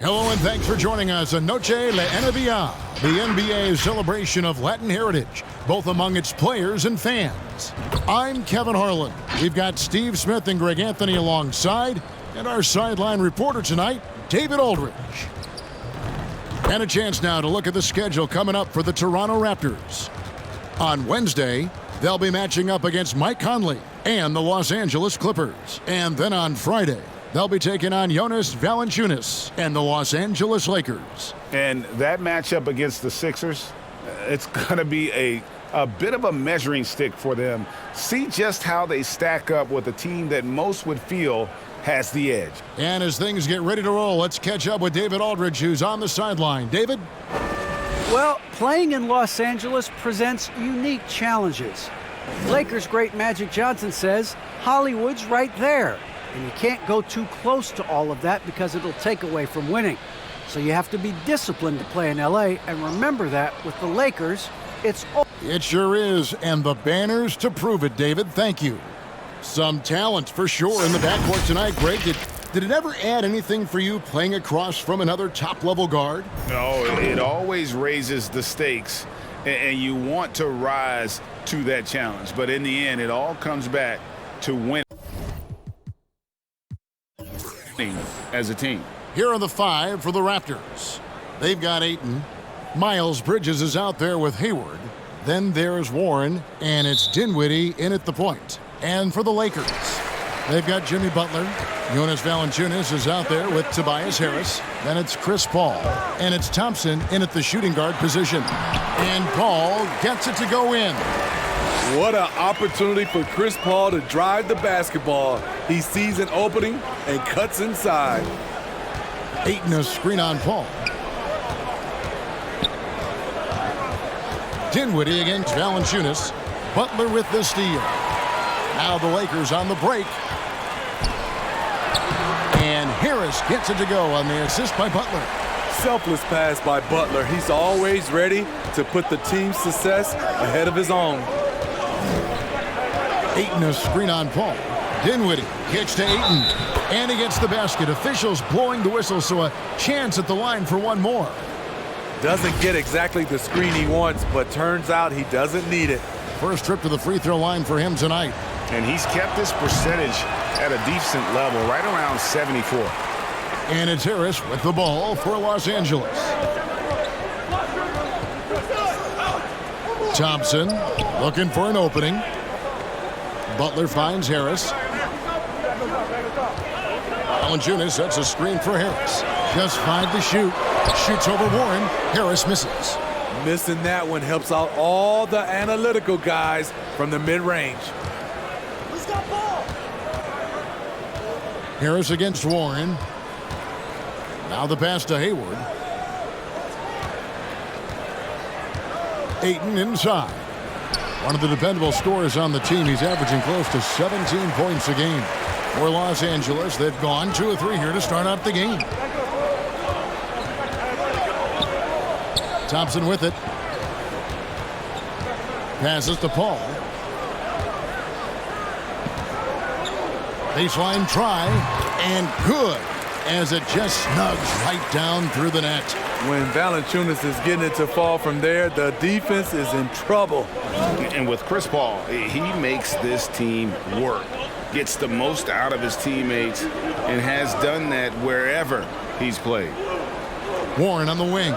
Hello and thanks for joining us on Noche la NBA, the NBA's celebration of Latin heritage, both among its players and fans. I'm Kevin Harlan. We've got Steve Smith and Greg Anthony alongside, and our sideline reporter tonight, David Aldridge. And a chance now to look at the schedule coming up for the Toronto Raptors. On Wednesday, they'll be matching up against Mike Conley and the Los Angeles Clippers. And then on Friday, they'll be taking on Jonas Valanciunas and the Los Angeles Lakers. And that matchup against the Sixers, it's going to be a bit of a measuring stick for them. See just how they stack up with a team that most would feel has the edge. And as things get ready to roll, let's catch up with David Aldridge, who's on the sideline. David? Well, playing in Los Angeles presents unique challenges. Lakers great Magic Johnson says Hollywood's right there. And you can't go too close to all of that because it'll take away from winning. So you have to be disciplined to play in LA, and remember that with the Lakers, it's all. It sure is, and the banners to prove it, David. Thank you. Some talent for sure in the backcourt tonight. Greg, did it ever add anything for you playing across from another top-level guard? No, it always raises the stakes, and you want to rise to that challenge. But in the end, it all comes back to winning as a team. Here are the five for the Raptors. They've got Ayton. Miles Bridges is out there with Hayward. Then there's Warren, and it's Dinwiddie in at the point. And for the Lakers, they've got Jimmy Butler. Jonas Valanciunas is out there with Tobias Harris. Then it's Chris Paul. And it's Thompson in at the shooting guard position. And Paul gets it to go in. What an opportunity for Chris Paul to drive the basketball. He sees an opening and cuts inside. Ayton a screen on Paul. Dinwiddie against Valanciunas. Butler with the steal. Now the Lakers on the break. And Harris gets it to go on the assist by Butler. Selfless pass by Butler. He's always ready to put the team's success ahead of his own. Ayton a screen on Paul. Dinwiddie kicks to Ayton. And he gets the basket. Officials blowing the whistle, so a chance at the line for one more. Doesn't get exactly the screen he wants, but turns out he doesn't need it. First trip to the free throw line for him tonight. And he's kept his percentage at a decent level, right around 74. And it's Harris with the ball for Los Angeles. Thompson looking for an opening. Butler finds Harris. Valanciunas sets a screen for Harris. Just 5 to shoot. Shoots over Warren. Harris misses. Missing that one helps out all the analytical guys from the mid-range. Harris against Warren. Now the pass to Hayward. Ayton inside. One of the dependable scorers on the team. He's averaging close to 17 points a game. For Los Angeles, they've gone 2 of 3 here to start out the game. Thompson with it. Passes to Paul. Baseline try, and good, as it just snugs right down through the net. When Valanciunas is getting it to fall from there, the defense is in trouble. And with Chris Paul, he makes this team work, gets the most out of his teammates, and has done that wherever he's played. Warren on the wing.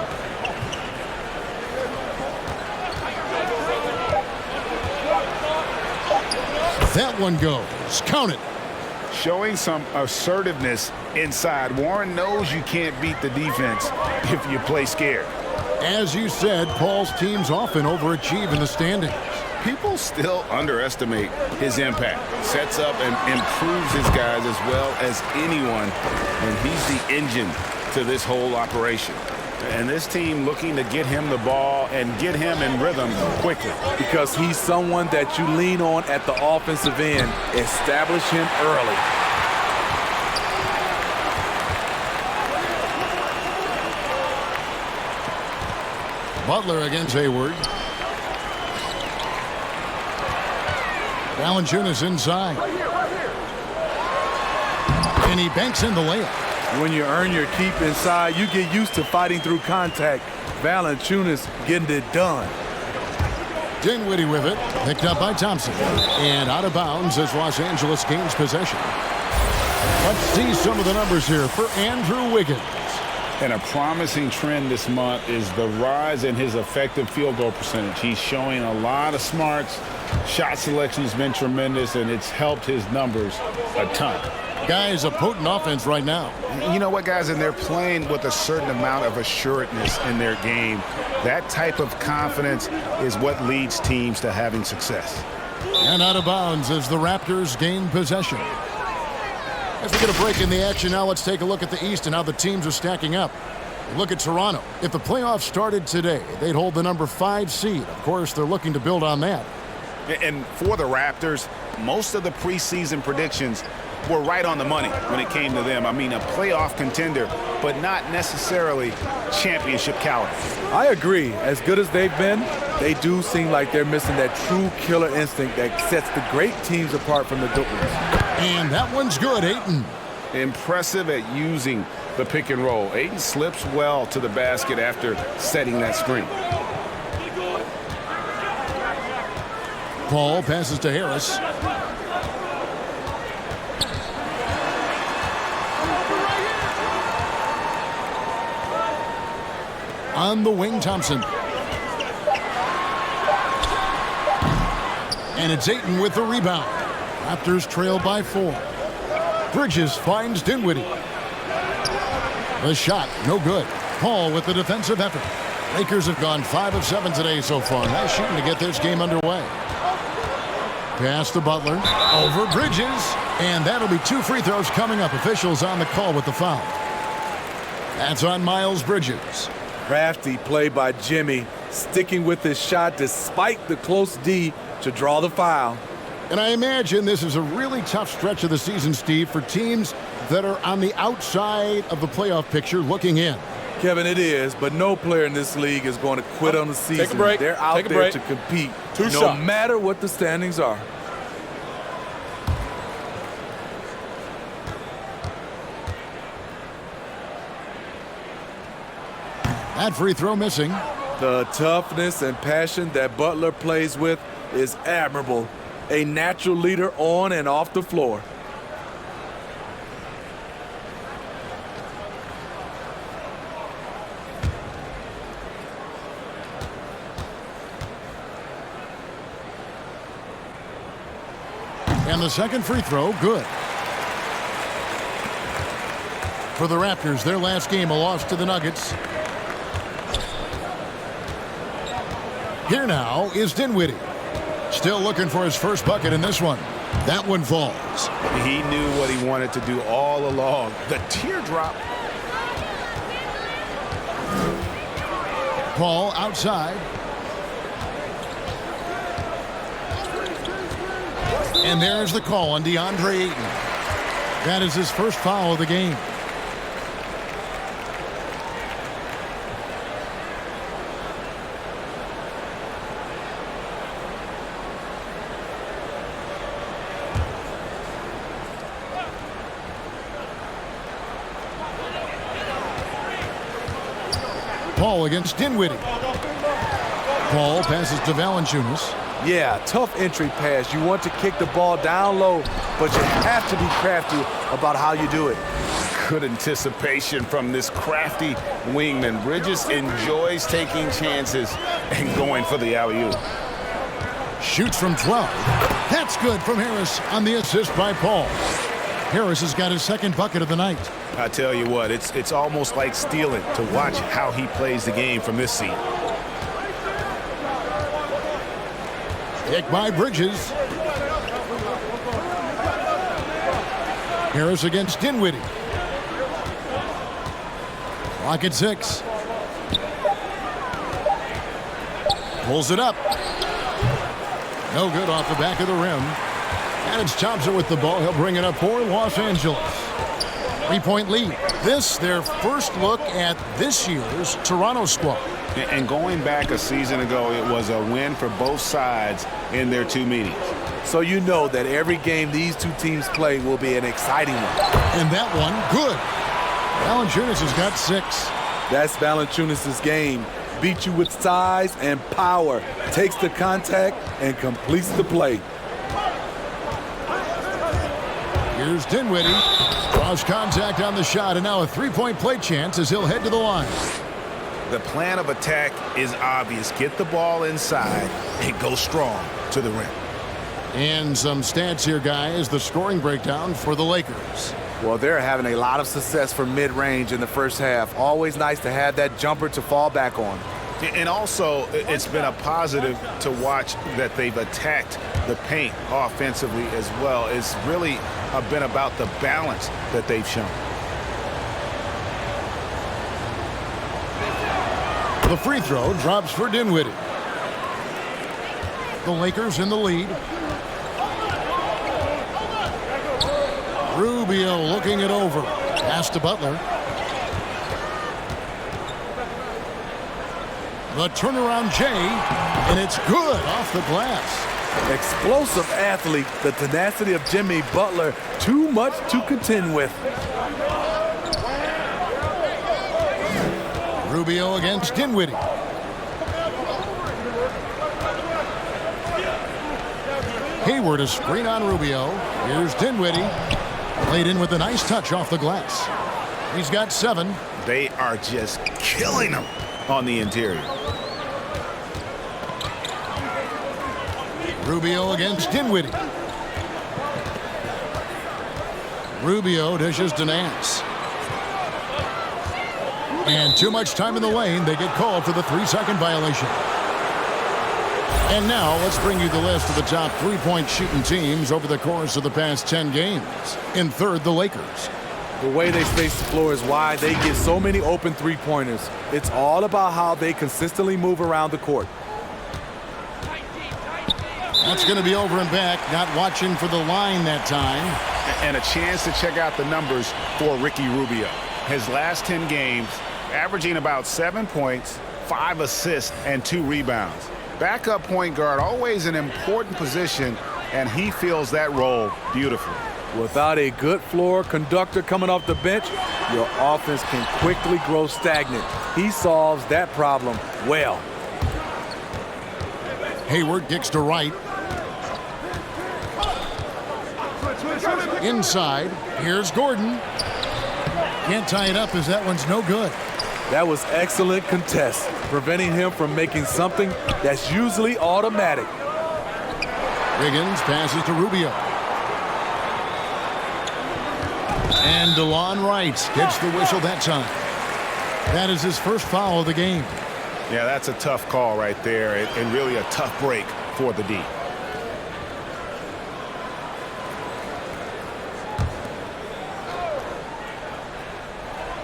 That one goes. Count it. Showing some assertiveness inside. Warren knows you can't beat the defense if you play scared. As you said, Paul's teams often overachieve in the standings. People still underestimate his impact. Sets up and improves his guys as well as anyone, and he's the engine to this whole operation. And this team looking to get him the ball and get him in rhythm quickly. Because he's someone that you lean on at the offensive end. Establish him early. Butler against Hayward. Valanciunas inside. And he banks in the layup. When you earn your keep inside, you get used to fighting through contact. Valanciunas getting it done. Dinwiddie with it, picked up by Thompson. And out of bounds as Los Angeles gains possession. Let's see some of the numbers here for Andrew Wiggins. And a promising trend this month is the rise in his effective field goal percentage. He's showing a lot of smarts. Shot selection has been tremendous, and it's helped his numbers a ton. Guys, a potent offense right now. You know what, guys? And they're playing with a certain amount of assuredness in their game. That type of confidence is what leads teams to having success. And out of bounds as the Raptors gain possession. As we get a break in the action now, let's take a look at the East and how the teams are stacking up. Look at Toronto. If the playoffs started today, they'd hold the number 5 seed. Of course, they're looking to build on that. And for the Raptors, most of the preseason predictions were right on the money when it came to them. I mean, a playoff contender, but not necessarily championship caliber. I agree. As good as they've been, they do seem like they're missing that true killer instinct that sets the great teams apart from the good ones. And that one's good, Ayton. Impressive at using the pick and roll. Ayton slips well to the basket after setting that screen. Paul passes to Harris. On the wing, Thompson. And it's Ayton with the rebound. Raptors trail by 4. Bridges finds Dinwiddie. The shot, no good. Paul with the defensive effort. Lakers have gone 5 of 7 today so far. Nice shooting to get this game underway. Pass to Butler. Over Bridges. And that'll be 2 free throws coming up. Officials on the call with the foul. That's on Miles Bridges. Crafty play by Jimmy, sticking with his shot despite the close D to draw the foul. And I imagine this is a really tough stretch of the season, Steve, for teams that are on the outside of the playoff picture looking in. Kevin, it is, but no player in this league is going to quit on the season. Take a break. They're out there to compete, no matter what the standings are. That free throw missing. The toughness and passion that Butler plays with is admirable. A natural leader on and off the floor. And the second free throw, good. For the Raptors, their last game, a loss to the Nuggets. Here now is Dinwiddie. Still looking for his first bucket in this one. That one falls. He knew what he wanted to do all along. The teardrop. Paul outside. And there's the call on DeAndre Ayton. That is his first foul of the game. Paul against Dinwiddie. Paul passes to Valanciunas. Yeah, tough entry pass. You want to kick the ball down low, but you have to be crafty about how you do it. Good anticipation from this crafty wingman. Bridges enjoys taking chances and going for the alley-oop. Shoots from 12. That's good from Harris on the assist by Paul. Harris has got his second bucket of the night. I tell you what, it's almost like stealing to watch how he plays the game from this seat. Pick by Bridges. Harris against Dinwiddie. Clock at 6. Pulls it up. No good off the back of the rim. And it's Thompson with the ball. He'll bring it up for Los Angeles. 3-point lead. This, their first look at this year's Toronto squad. And going back a season ago, it was a win for both sides in their 2 meetings. So you know that every game these two teams play will be an exciting one. And that one, good. Valanciunas has got 6. That's Valanciunas' game. Beats you with size and power. Takes the contact and completes the play. Here's Dinwiddie. Cross contact on the shot, and now a three-point play chance as he'll head to the line. The plan of attack is obvious. Get the ball inside and go strong to the rim. And some stats here, guys. The scoring breakdown for the Lakers. Well, they're having a lot of success from mid-range in the first half. Always nice to have that jumper to fall back on. And also, it's been a positive to watch that they've attacked the paint offensively as well. It's really been about the balance that they've shown. The free throw drops for Dinwiddie. The Lakers in the lead. Rubio looking it over. Pass to Butler. The turnaround Jay, and it's good off the glass. Explosive athlete, the tenacity of Jimmy Butler, too much to contend with. Rubio against Dinwiddie. Hayward a screen on Rubio. Here's Dinwiddie. Laid in with a nice touch off the glass. He's got 7. They are just killing them on the interior. Rubio against Dinwiddie. Rubio dishes to Nance. And too much time in the lane. They get called for the 3-second violation. And now let's bring you the list of the top three-point shooting teams over the course of the past 10 games. In third, the Lakers. The way they space the floor is why they get so many open three-pointers. It's all about how they consistently move around the court. That's going to be over and back. Not watching for the line that time. And a chance to check out the numbers for Ricky Rubio. His last 10 games, averaging about 7 points, 5 assists, and 2 rebounds. Backup point guard, always an important position, and he fills that role beautifully. Without a good floor conductor coming off the bench, your offense can quickly grow stagnant. He solves that problem well. Hayward kicks to right. Inside, here's Gordon. Can't tie it up as that one's no good. That was excellent contest, preventing him from making something that's usually automatic. Wiggins passes to Rubio. And DeLon Wright gets the whistle that time. That is his first foul of the game. Yeah, that's a tough call right there, and really a tough break for the D.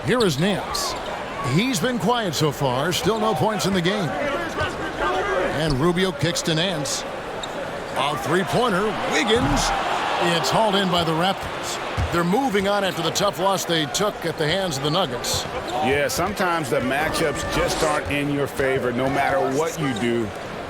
Here is Nance. He's been quiet so far. Still no points in the game. And Rubio kicks to Nance. A three-pointer. Wiggins. It's hauled in by the Raptors. They're moving on after the tough loss they took at the hands of the Nuggets. Yeah, sometimes the matchups just aren't in your favor no matter what you do.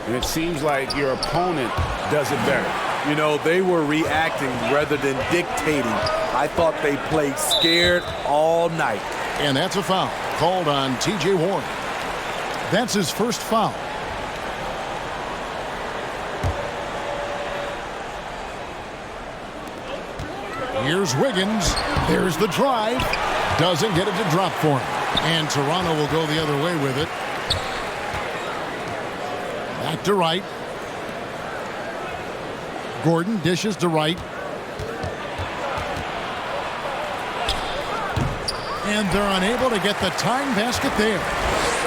And it seems like your opponent does it better. You know, they were reacting rather than dictating. I thought they played scared all night. And that's a foul called on T.J. Warren. That's his first foul. Here's Wiggins. There's the drive. Doesn't get it to drop for him. And Toronto will go the other way with it. Back to Wright. Gordon dishes to Wright. And they're unable to get the tying basket there.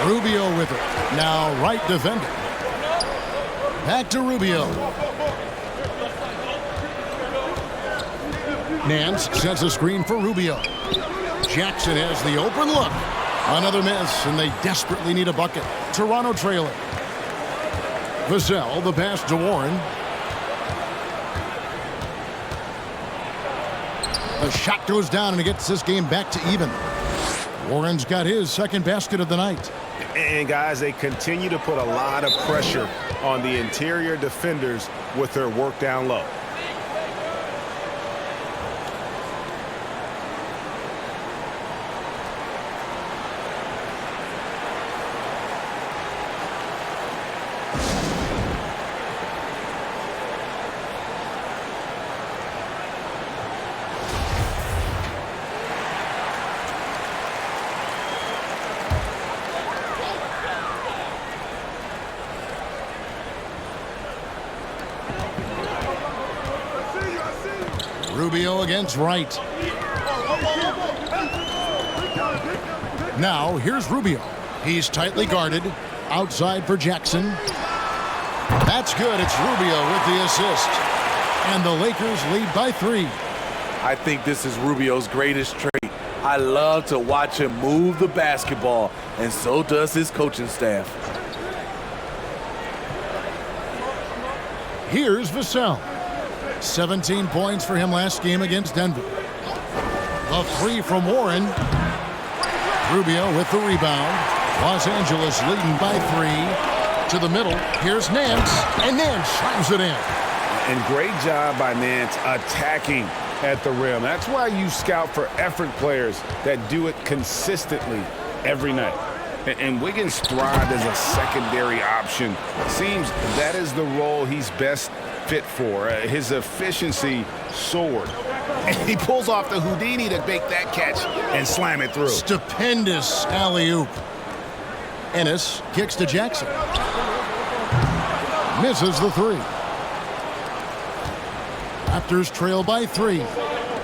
Rubio with it. Now Wright defending. Back to Rubio. Nance sets a screen for Rubio. Jackson has the open look. Another miss, and they desperately need a bucket. Toronto trailing. Vassell, the pass to Warren. The shot goes down, and it gets this game back to even. Warren's got his second basket of the night. And, guys, they continue to put a lot of pressure on the interior defenders with their work down low. Rubio against Wright. Now, here's Rubio. He's tightly guarded. Outside for Jackson. That's good. It's Rubio with the assist. And the Lakers lead by 3. I think this is Rubio's greatest trait. I love to watch him move the basketball, and so does his coaching staff. Here's Vassell. 17 points for him last game against Denver. A 3 from Warren. Rubio with the rebound. Los Angeles leading by 3. To the middle. Here's Nance. And Nance slams it in. And great job by Nance attacking at the rim. That's why you scout for effort players that do it consistently every night. And Wiggins thrived as a secondary option. Seems that is the role he's best fit for. His efficiency soared. And he pulls off the Houdini to make that catch and slam it through. Stupendous alley-oop. Ennis kicks to Jackson. Misses the 3. Raptors trail by 3.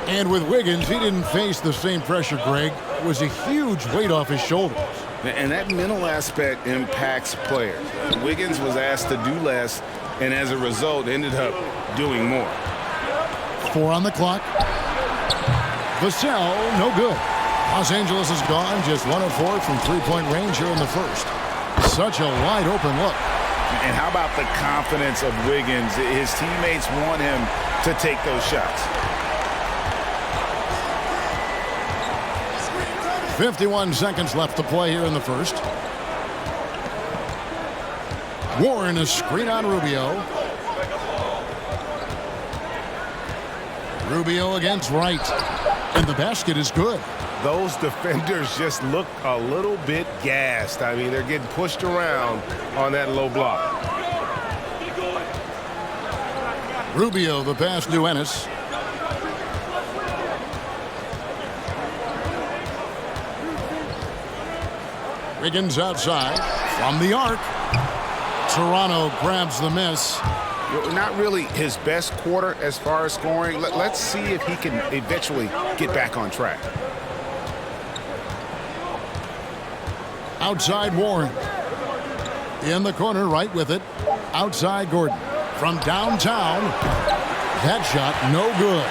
And with Wiggins, he didn't face the same pressure, Greg. It was a huge weight off his shoulders. And that mental aspect impacts players. Wiggins was asked to do less, and as a result, ended up doing more. 4 on the clock. Vassell, no good. Los Angeles is gone, just 1 of 4 from three-point range here in the first. Such a wide-open look. And how about the confidence of Wiggins? His teammates want him to take those shots. 51 seconds left to play here in the first. Warren, a screen on Rubio. Rubio against Wright. And the basket is good. Those defenders just look a little bit gassed. I mean, they're getting pushed around on that low block. Rubio, the pass to Ennis. Wiggins outside from the arc. Toronto grabs the miss. Not really his best quarter as far as scoring. Let's see if he can eventually get back on track. Outside Warren. In the corner, right with it. Outside Gordon. From downtown. That shot, no good.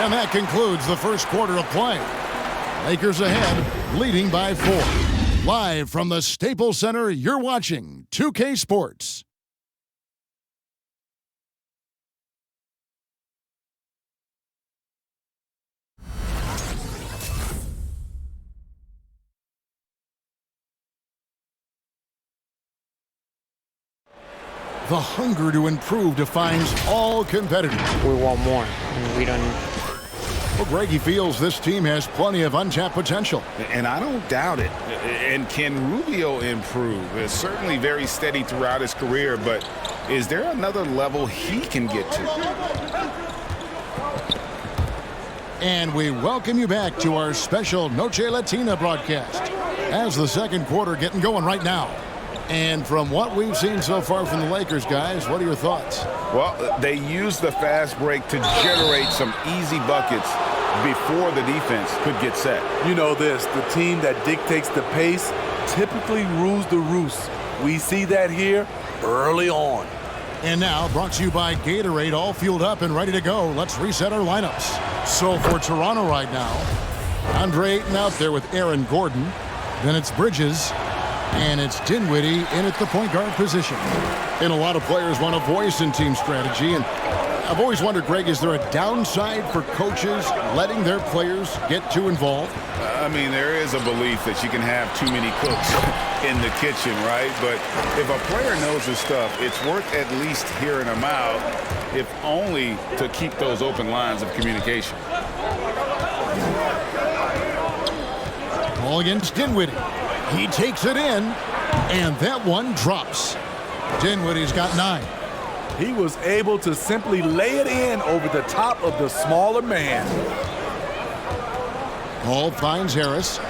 And that concludes the first quarter of play. Lakers ahead, leading by 4. Live from the Staples Center, you're watching 2K Sports. The hunger to improve defines all competitors. We want more. We don't. Well, Greg, he feels this team has plenty of untapped potential. And I don't doubt it. And can Rubio improve? It's certainly very steady throughout his career, but is there another level he can get to? And we welcome you back to our special Noche Latina broadcast. As the second quarter getting going right now. And from what we've seen so far from the Lakers, guys, what are your thoughts? Well, they used the fast break to generate some easy buckets before the defense could get set. You know this, the team that dictates the pace typically rules the roost. We see that here early on. And now, brought to you by Gatorade, all fueled up and ready to go. Let's reset our lineups. So for Toronto right now, Andre Ayton out there with Aaron Gordon. Then it's Bridges. And it's Dinwiddie in at the point guard position. And a lot of players want a voice in team strategy. And I've always wondered, Greg, is there a downside for coaches letting their players get too involved? I mean, there is a belief that you can have too many cooks in the kitchen, right? But if a player knows his stuff, it's worth at least hearing him out, if only to keep those open lines of communication. Ball against Dinwiddie. He takes it in, and that one drops. Dinwiddie's got 9. He was able to simply lay it in over the top of the smaller man. Ball finds Harris.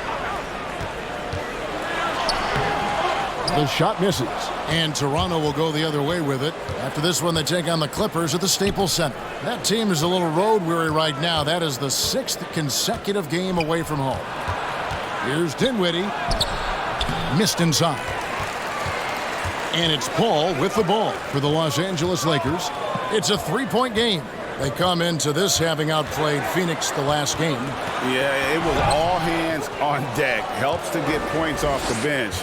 The shot misses, and Toronto will go the other way with it. After this one, they take on the Clippers at the Staples Center. That team is a little road-weary right now. That is the 6th consecutive game away from home. Here's Dinwiddie. Missed inside. And it's Paul with the ball for the Los Angeles Lakers. It's a 3-point game. They come into this having outplayed Phoenix the last game. Yeah, it was all hands on deck. Helps to get points off the bench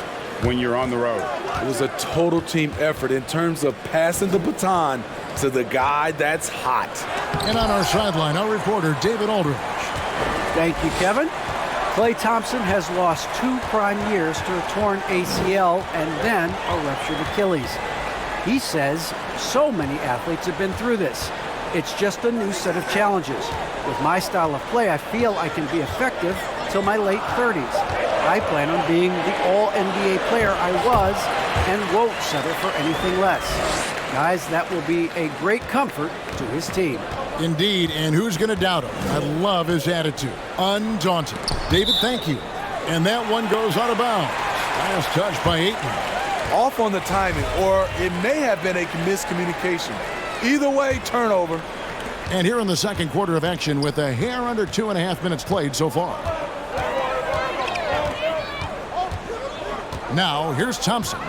when you're on the road. It was a total team effort in terms of passing the baton to the guy that's hot. And on our sideline, our reporter, David Aldridge. Thank you, Kevin. Klay Thompson has lost 2 prime years to a torn ACL and then a ruptured Achilles. He says so many athletes have been through this. It's just a new set of challenges. With my style of play, I feel I can be effective till my late 30s. I plan on being the all-NBA player I was and won't settle for anything less. Guys, that will be a great comfort to his team. Indeed, and who's going to doubt him? I love his attitude. Undaunted. David, thank you. And that one goes out of bounds. Last touch by Ayton. Off on the timing, or it may have been a miscommunication. Either way, turnover. And here in the second quarter of action with a hair under 2.5 minutes played so far. Now, here's Thompson.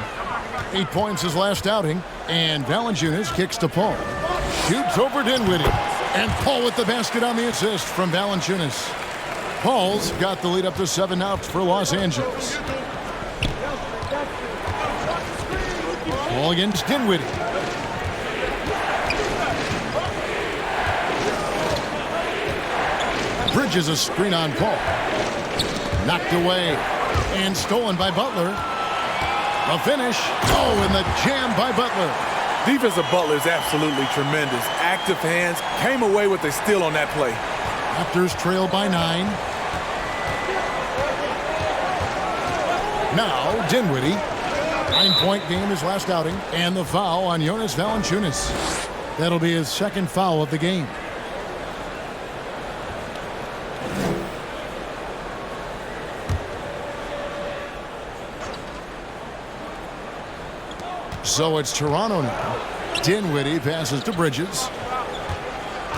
8 points his last outing. And Valanciunas kicks to Paul. Shoots over Dinwiddie. And Paul with the basket on the assist from Valanciunas. Paul's got the lead up to 7 outs for Los Angeles. Paul against Dinwiddie. Bridges a screen on Paul. Knocked away. And stolen by Butler. A finish. Oh, and the jam by Butler. Defense of Butler is absolutely tremendous. Active hands, came away with a steal on that play. Raptors trail by 9. Now, Dinwiddie. 9-point game his last outing. And the foul on Jonas Valanciunas. That'll be his second foul of the game. So it's Toronto now. Dinwiddie passes to Bridges.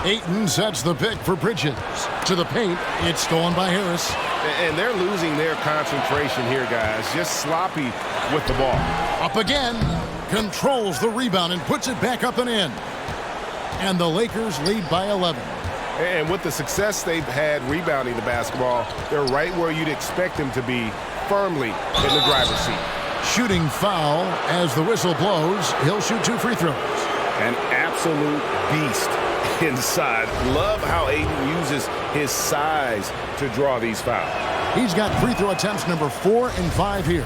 Ayton sets the pick for Bridges. To the paint. It's stolen by Harris. And they're losing their concentration here, guys. Just sloppy with the ball. Up again. Controls the rebound and puts it back up and in. And the Lakers lead by 11. And with the success they've had rebounding the basketball, they're right where you'd expect them to be, firmly in the driver's seat. Shooting foul as the whistle blows. He'll shoot 2 free throws. An absolute beast inside. Love how Ayton uses his size to draw these fouls. He's got free throw attempts number 4 and 5 here.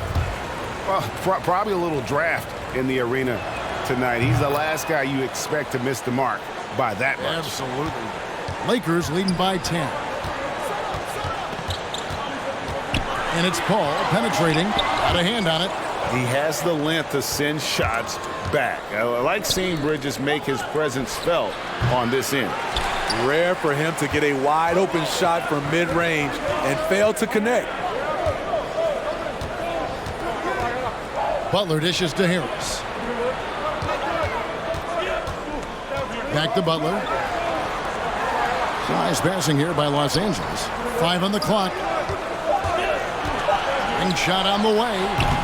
Well, probably a little draft in the arena tonight. He's the last guy you expect to miss the mark by that much. Absolutely. Lakers leading by 10. And it's Paul penetrating. Got a hand on it. He has the length to send shots back. I like seeing Bridges make his presence felt on this end. Rare for him to get a wide open shot from mid-range and fail to connect. Butler dishes to Harris. Back to Butler. Nice passing here by Los Angeles. 5 on the clock. And shot on the way.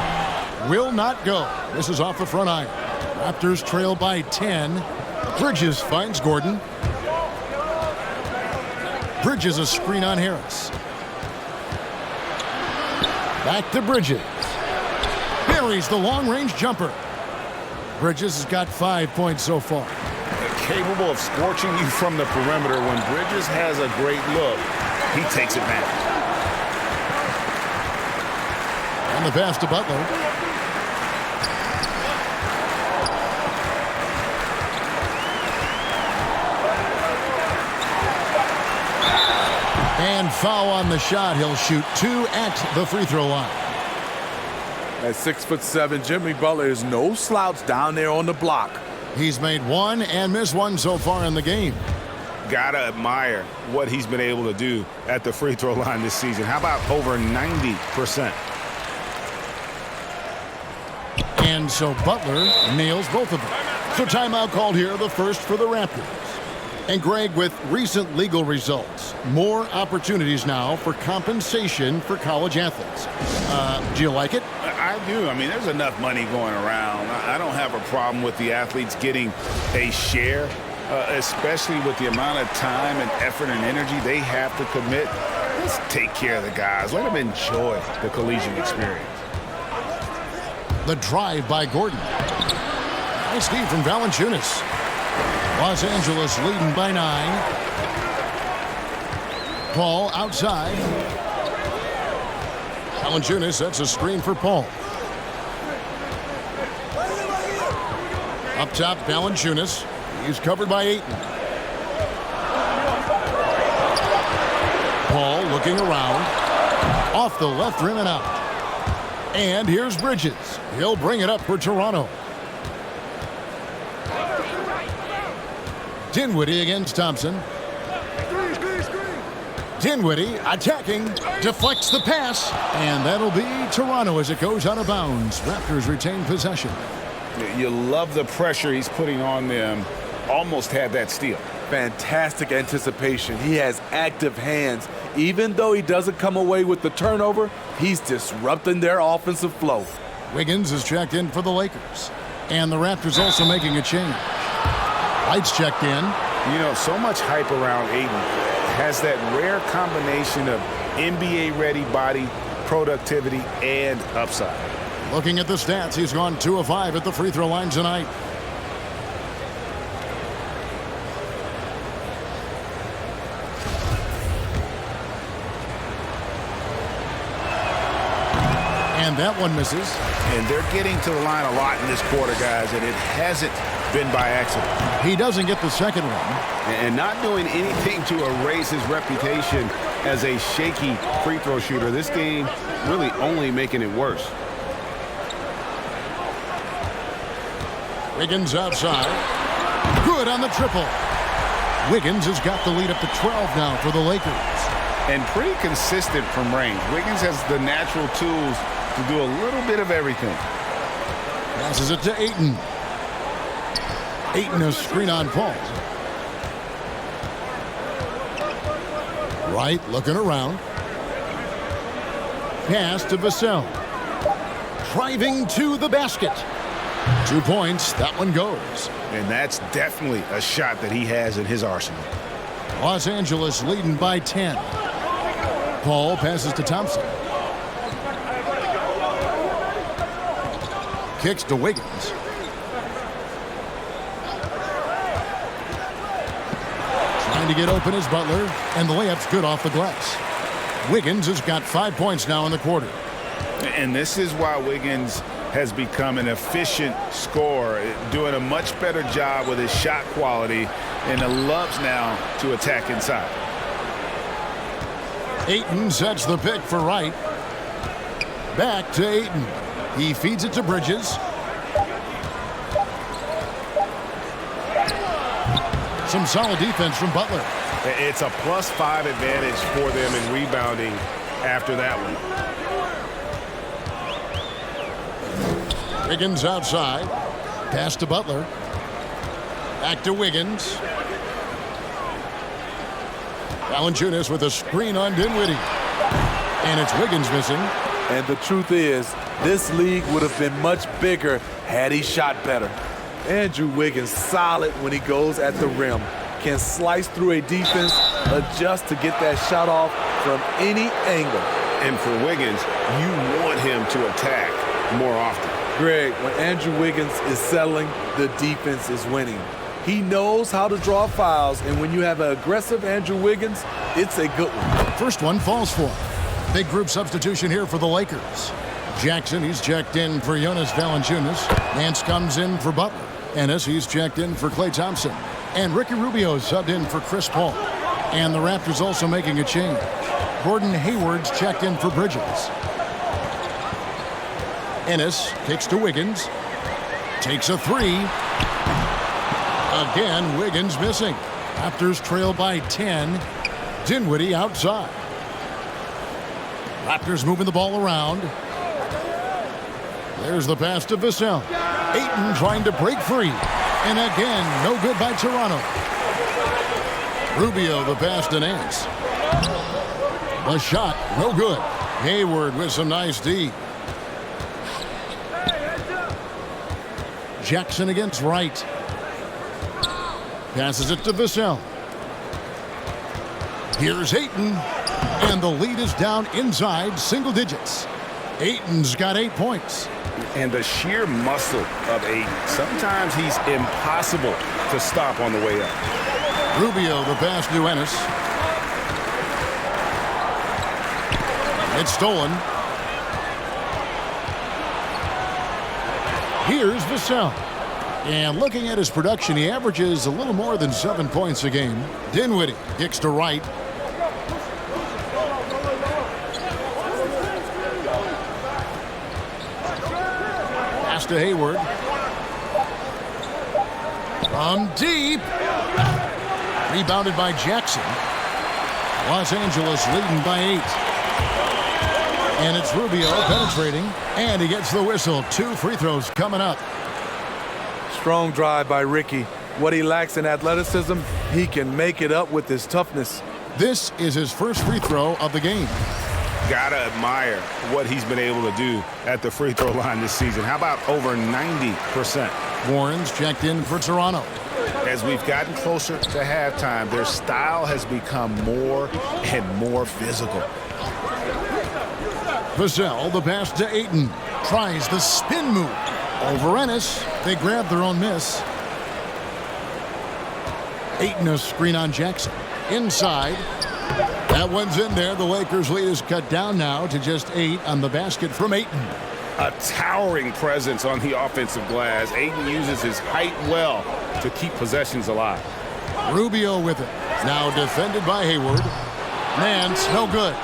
Will not go. This is off the front iron. Raptors trail by 10. Bridges finds Gordon. Bridges a screen on Harris. Back to Bridges. Buries the long-range jumper. Bridges has got 5 points so far. Capable of scorching you from the perimeter. When Bridges has a great look, he takes it back. And the pass to Butler. And foul on the shot. He'll shoot 2 at the free throw line. At 6'7", Jimmy Butler is no slouch down there on the block. He's made 1 and missed 1 so far in the game. Gotta admire what he's been able to do at the free throw line this season. How about over 90%? And so Butler nails both of them. So timeout called here, the first for the Raptors. And Greg, with recent legal results, more opportunities now for compensation for college athletes. Do you like it? I do. I mean, there's enough money going around. I don't have a problem with the athletes getting a share, especially with the amount of time and effort and energy they have to commit. Let's take care of the guys. Let them enjoy the collegiate experience. The drive by Gordon. Nice D from Valanciunas. Los Angeles leading by 9. Paul outside. Valanciunas sets a screen for Paul. Up top, Valanciunas. He's covered by Ayton. Paul looking around. Off the left rim and out. And here's Bridges. He'll bring it up for Toronto. Dinwiddie against Thompson. Dinwiddie attacking, deflects the pass, and that'll be Toronto as it goes out of bounds. Raptors retain possession. You love the pressure he's putting on them. Almost had that steal. Fantastic anticipation. He has active hands. Even though he doesn't come away with the turnover, he's disrupting their offensive flow. Wiggins is checked in for the Lakers. And the Raptors also making a change. White's checked in. You know, so much hype around Ayton. Has that rare combination of NBA-ready body, productivity, and upside. Looking at the stats, he's gone 2 of 5 at the free throw line tonight. And that one misses. And they're getting to the line a lot in this quarter, guys, and it hasn't been by accident. He doesn't get the second one. And not doing anything to erase his reputation as a shaky free throw shooter. This game really only making it worse. Wiggins outside. Good on the triple. Wiggins has got the lead up to 12 now for the Lakers. And pretty consistent from range. Wiggins has the natural tools to do a little bit of everything. Passes it to Ayton. Ayton a screen on Paul. Wright looking around. Pass to Vassell. Driving to the basket. 2 points. That one goes. And that's definitely a shot that he has in his arsenal. Los Angeles leading by 10. Paul passes to Thompson. Kicks to Wiggins. Trying to get open is Butler, and the layup's good off the glass. Wiggins has got 5 points now in the quarter. And this is why Wiggins has become an efficient scorer, doing a much better job with his shot quality, and loves now to attack inside. Ayton sets the pick for Wright. Back to Ayton. He feeds it to Bridges. Some solid defense from Butler. It's a +5 advantage for them in rebounding after that one. Wiggins outside. Pass to Butler. Back to Wiggins. Valanciunas with a screen on Dinwiddie. And it's Wiggins missing. And the truth is, this league would have been much bigger had he shot better. Andrew Wiggins solid when he goes at the rim. Can slice through a defense, adjust to get that shot off from any angle. And for Wiggins, you want him to attack more often. Greg, when Andrew Wiggins is settling, the defense is winning. He knows how to draw fouls, and when you have an aggressive Andrew Wiggins, it's a good one. First one falls for him. Big group substitution here for the Lakers. Jackson, he's checked in for Jonas Valanciunas. Nance comes in for Butler. Ennis, he's checked in for Klay Thompson. And Ricky Rubio is subbed in for Chris Paul. And the Raptors also making a change. Gordon Hayward's checked in for Bridges. Ennis kicks to Wiggins. Takes a three. Again, Wiggins missing. Raptors trail by 10. Dinwiddie outside. Raptors moving the ball around. There's the pass to Vassell. Ayton trying to break free. And again, no good by Toronto. Rubio, the pass to Nance. The shot, no good. Hayward with some nice D. Jackson against Wright. Passes it to Vassell. Here's Ayton. And the lead is down inside single digits. Ayton's got 8 points. And the sheer muscle of Ayton. Sometimes he's impossible to stop on the way up. Rubio, the pass to Ennis. It's stolen. Here's Vassell. And looking at his production, he averages a little more than 7 points a game. Dinwiddie kicks to Wright. Pass to Hayward. From deep. Rebounded by Jackson. Los Angeles leading by 8. And it's Rubio penetrating. And he gets the whistle. 2 free throws coming up. Strong drive by Ricky. What he lacks in athleticism, he can make it up with his toughness. This is his first free throw of the game. Gotta admire what he's been able to do at the free throw line this season. How about over 90%? Warren's checked in for Toronto. As we've gotten closer to halftime, their style has become more and more physical. Vassell, the pass to Ayton. Tries the spin move. Over Ennis. They grab their own miss. Ayton, a screen on Jackson. Inside. That one's in there. The Lakers' lead is cut down now to just 8 on the basket from Ayton. A towering presence on the offensive glass. Ayton uses his height well to keep possessions alive. Rubio with it. Now defended by Hayward. Nance, no good.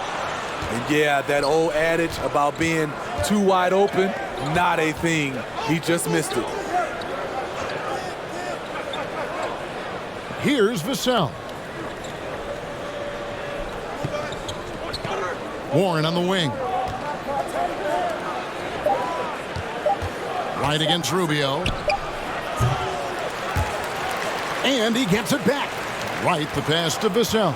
And yeah, that old adage about being too wide open, not a thing. He just missed it. Here's Vassell. Warren on the wing. Right against Rubio. And he gets it back. Right, the pass to Vassell.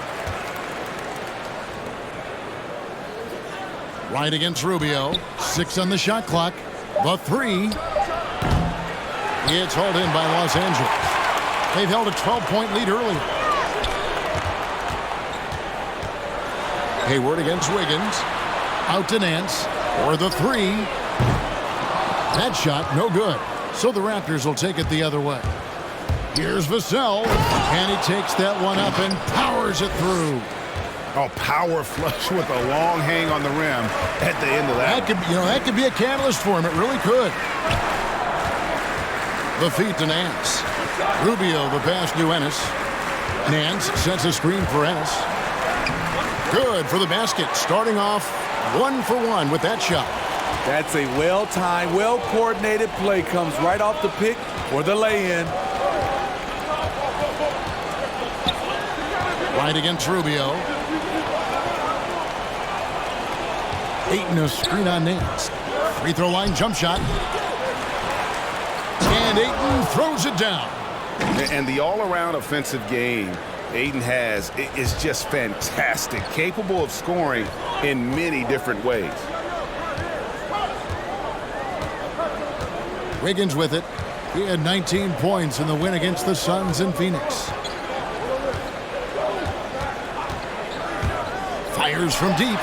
Right against Rubio. 6 on the shot clock. The 3. It's hauled in by Los Angeles. They've held a 12-point lead earlier. Hayward against Wiggins. Out to Nance for the 3. That shot, no good. So the Raptors will take it the other way. Here's Vassell. And he takes that one up and powers it through. Oh, power flush with a long hang on the rim at the end of that. That could be a catalyst for him. It really could. The feed to Nance. Rubio, the pass to Ennis. Nance sets a screen for Ennis. Good for the basket. Starting off 1 for 1 with that shot. That's a well-timed, well-coordinated play. Comes right off the pick or the lay-in. Right against Rubio. Ayton, a screen on Nance. Free throw line jump shot. And Ayton throws it down. And the all-around offensive game Ayton has is just fantastic. Capable of scoring in many different ways. Wiggins with it. He had 19 points in the win against the Suns in Phoenix. Fires from deep.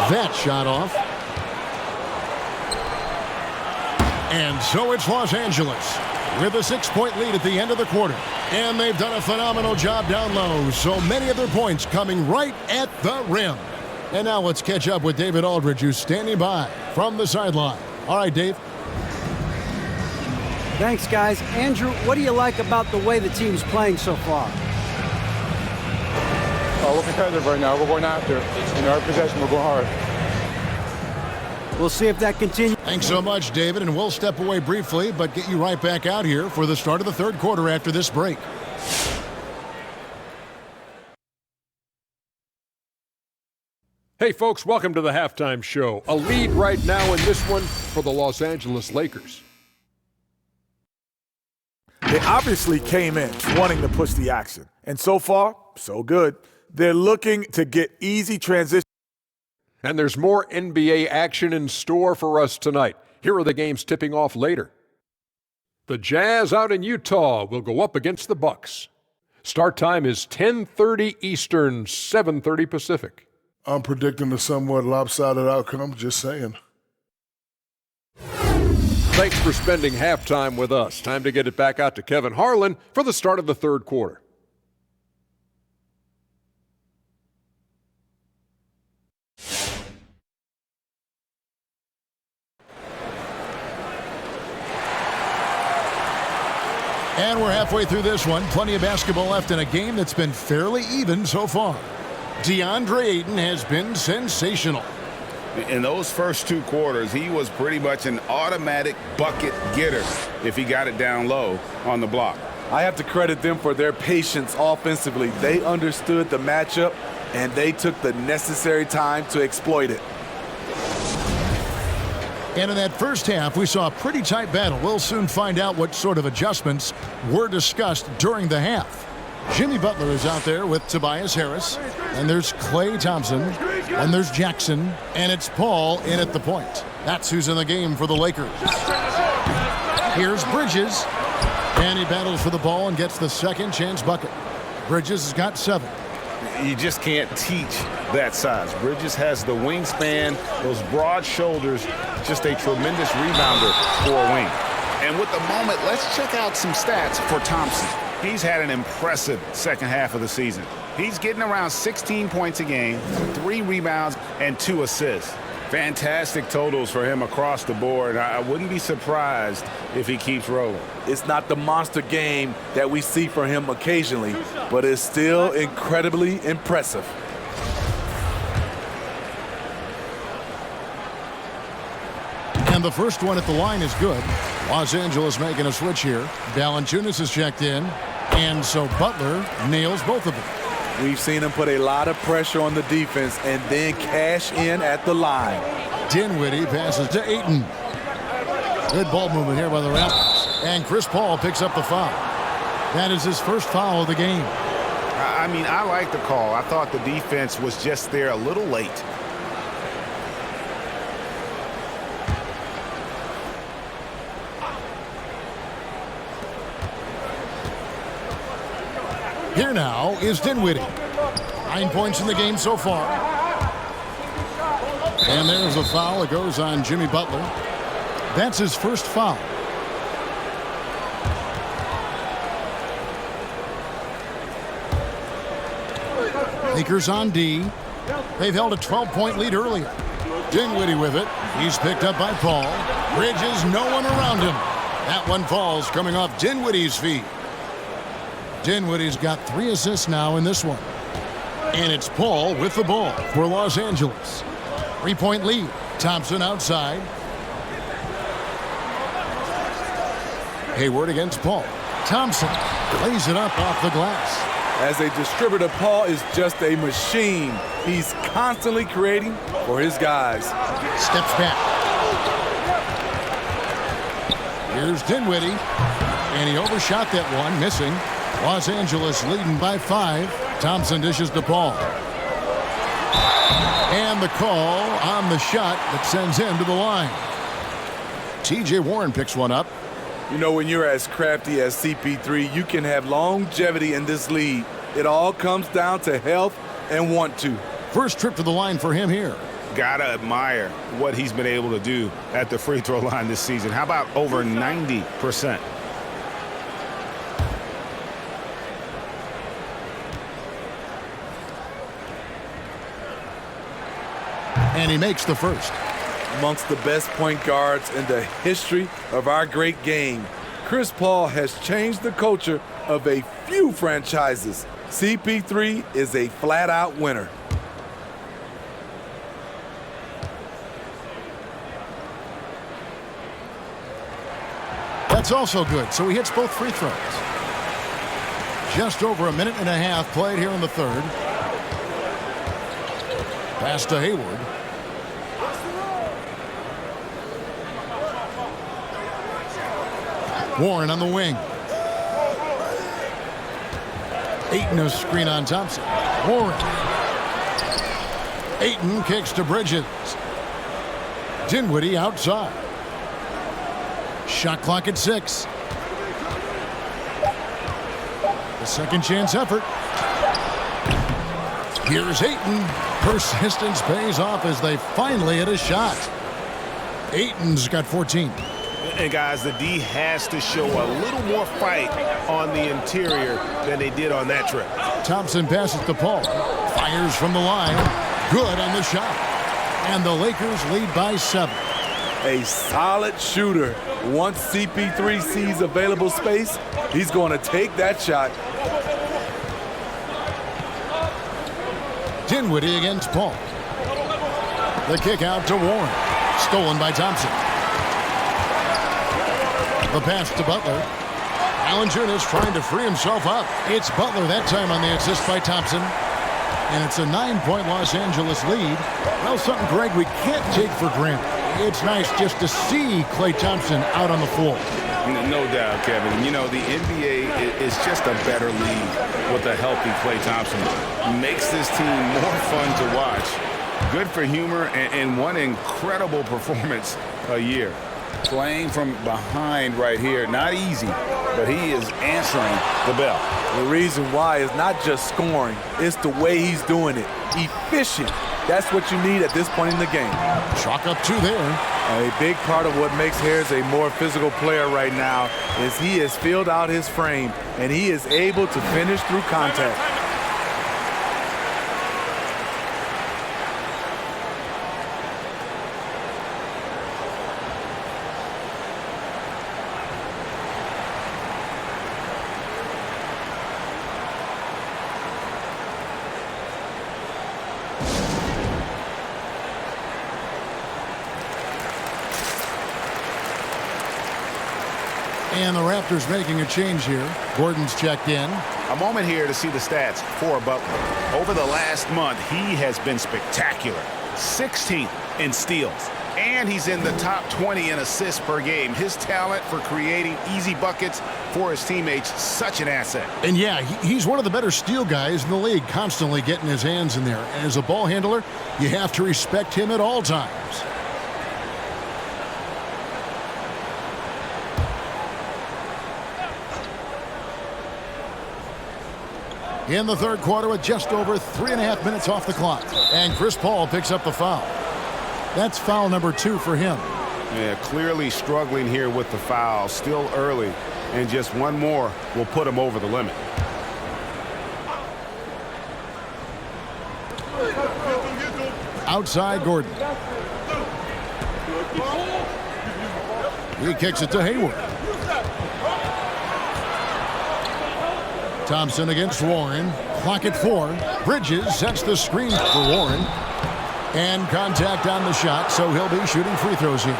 That shot off. And so it's Los Angeles with a 6-point lead at the end of the quarter. And they've done a phenomenal job down low. So many of their points coming right at the rim. And now let's catch up with David Aldridge, who's standing by from the sideline. All right, Dave. Thanks, guys. Andrew, what do you like about the way the team's playing so far? We're competitive right now. We're going after. In our possession, we're going hard. We'll see if that continues. Thanks so much, David, and we'll step away briefly, but get you right back out here for the start of the third quarter after this break. Hey folks, welcome to the halftime show. A lead right now in this one for the Los Angeles Lakers. They obviously came in wanting to push the action. And so far, so good. They're looking to get easy transition. And there's more NBA action in store for us tonight. Here are the games tipping off later. The Jazz out in Utah will go up against the Bucks. Start time is 10:30 Eastern, 7:30 Pacific. I'm predicting a somewhat lopsided outcome, just saying. Thanks for spending halftime with us. Time to get it back out to Kevin Harlan for the start of the third quarter. And we're halfway through this one. Plenty of basketball left in a game that's been fairly even so far. DeAndre Ayton has been sensational. In those first two quarters, he was pretty much an automatic bucket getter if he got it down low on the block. I have to credit them for their patience offensively. They understood the matchup, and they took the necessary time to exploit it. And in that first half, we saw a pretty tight battle. We'll soon find out what sort of adjustments were discussed during the half. Jimmy Butler is out there with Tobias Harris, and there's Klay Thompson, and there's Jackson, and it's Paul in at the point. That's who's in the game for the Lakers. Here's Bridges, and he battles for the ball and gets the second chance bucket. Bridges has got 7. You just can't teach that size. Bridges has the wingspan, those broad shoulders, just a tremendous rebounder for a wing. And with the moment, let's check out some stats for Thompson. He's had an impressive second half of the season. He's getting around 16 points a game, 3 rebounds, and 2 assists. Fantastic totals for him across the board. I wouldn't be surprised if he keeps rolling. It's not the monster game that we see from him occasionally, but it's still incredibly impressive. And the first one at the line is good. Los Angeles making a switch here. Valanciunas is checked in, and so Butler nails both of them. We've seen him put a lot of pressure on the defense and then cash in at the line. Dinwiddie passes to Ayton. Good ball movement here by the Raptors. And Chris Paul picks up the foul. That is his first foul of the game. I mean, I like the call. I thought the defense was just there a little late. Here now is Dinwiddie. 9 points in the game so far. And there's a foul. It goes on Jimmy Butler. That's his first foul. Lakers on D. They've held a 12-point lead earlier. Dinwiddie with it. He's picked up by Paul. Bridges, no one around him. That one falls coming off Dinwiddie's feet. Dinwiddie's got 3 assists now in this one. And it's Paul with the ball for Los Angeles. 3-point lead. Thompson outside. Hayward against Paul. Thompson lays it up off the glass. As a distributor, Paul is just a machine. He's constantly creating for his guys. Steps back. Here's Dinwiddie. And he overshot that one, missing. Los Angeles leading by 5. Thompson dishes to Paul. And the call on the shot that sends him to the line. T.J. Warren picks one up. You know, when you're as crafty as CP3, you can have longevity in this league. It all comes down to health and want to. First trip to the line for him here. Gotta admire what he's been able to do at the free throw line this season. How about over 90%? And he makes the first. Amongst the best point guards in the history of our great game, Chris Paul has changed the culture of a few franchises. CP3 is a flat-out winner. That's also good, so he hits both free throws. Just over a minute and a half played here in the third. Pass to Hayward. Warren on the wing. Ayton a screen on Thompson. Warren. Ayton kicks to Bridges. Dinwiddie outside. Shot clock at 6. The second chance effort. Here's Ayton. Persistence pays off as they finally hit a shot. Ayton's got 14. And guys, the D has to show a little more fight on the interior than they did on that trip. Thompson passes to Paul. Fires from the line. Good on the shot. And the Lakers lead by 7. A solid shooter. Once CP3 sees available space, he's going to take that shot. Dinwiddie against Paul. The kick out to Warren. Stolen by Thompson. The pass to Butler. Valanciunas trying to free himself up. It's Butler that time on the assist by Thompson. And it's a 9-point Los Angeles lead. Well, something, Greg, we can't take for granted. It's nice just to see Klay Thompson out on the floor. No doubt, Kevin. You know, the NBA is just a better league with a healthy Klay Thompson. Makes this team more fun to watch. Good for humor and one incredible performance a year. Playing from behind right here, not easy, but he is answering the bell. The reason why is not just scoring, it's the way he's doing it. Efficient. That's what you need at this point in the game. Chalk up 2 there. A big part of what makes Harris a more physical player right now is he has filled out his frame, and he is able to finish through contact. And the Raptors making a change here. Gordon's checked in. A moment here to see the stats for Butler. Over the last month, he has been spectacular. 16th in steals. And he's in the top 20 in assists per game. His talent for creating easy buckets for his teammates, such an asset. And yeah, he's one of the better steal guys in the league, constantly getting his hands in there. And as a ball handler, you have to respect him at all times. In the third quarter with just over 3.5 minutes off the clock. And Chris Paul picks up the foul. That's foul number 2 for him. Yeah, clearly struggling here with the foul. Still early. And just one more will put him over the limit. Outside Gordon. He kicks it to Hayward. Thompson against Warren. Clock at 4. Bridges sets the screen for Warren. And contact on the shot, so he'll be shooting free throws here.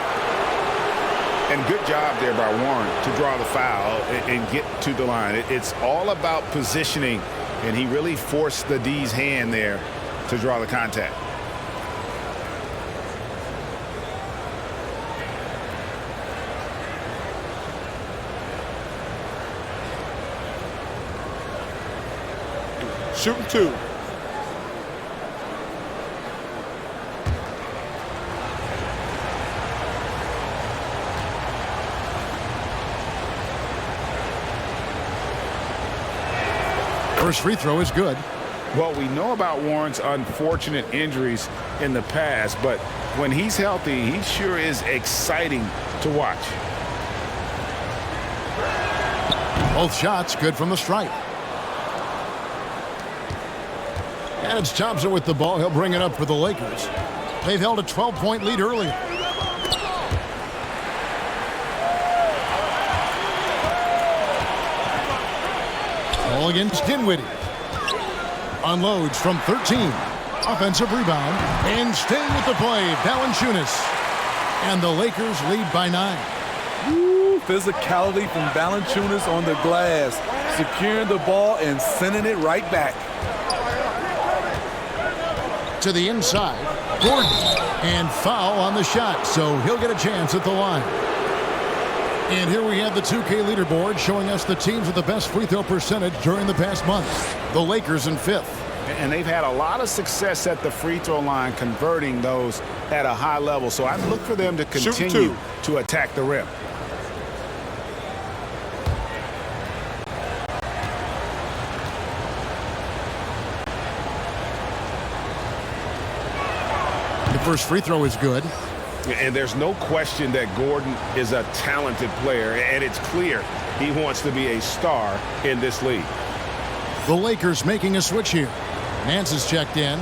And good job there by Warren to draw the foul and get to the line. It's all about positioning, and he really forced the D's hand there to draw the contact. Shooting 2. First free throw is good. Well, we know about Warren's unfortunate injuries in the past, but when he's healthy, he sure is exciting to watch. Both shots good from the stripe. And it's Thompson with the ball. He'll bring it up for the Lakers. They've held a 12-point lead earlier. Ball against Dinwiddie. Unloads from 13. Offensive rebound. And staying with the play, Valanciunas. And the Lakers lead by 9. Ooh, physicality from Valanciunas on the glass. Securing the ball and sending it right back. to the inside. Gordon. And foul on the shot, so he'll get a chance at the line. And here we have the 2K leaderboard showing us the teams with the best free throw percentage during the past month. The Lakers in 5th. And they've had a lot of success at the free throw line, converting those at a high level. So I look for them to continue to attack the rim. The first free throw is good. And there's no question that Gordon is a talented player, and it's clear he wants to be a star in this league. The Lakers making a switch here. Nance is checked in.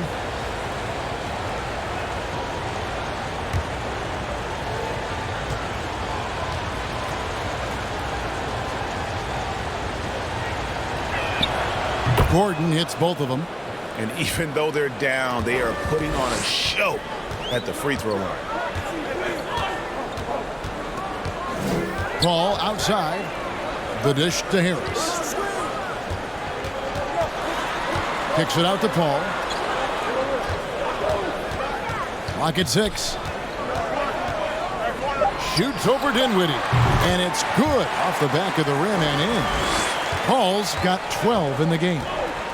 Gordon hits both of them. And even though they're down, they are putting on a show at the free throw line. Ball outside. The dish to Harris. Kicks it out to Paul. Clock at 6. Shoots over Dinwiddie. And it's good off the back of the rim and in. Paul's got 12 in the game.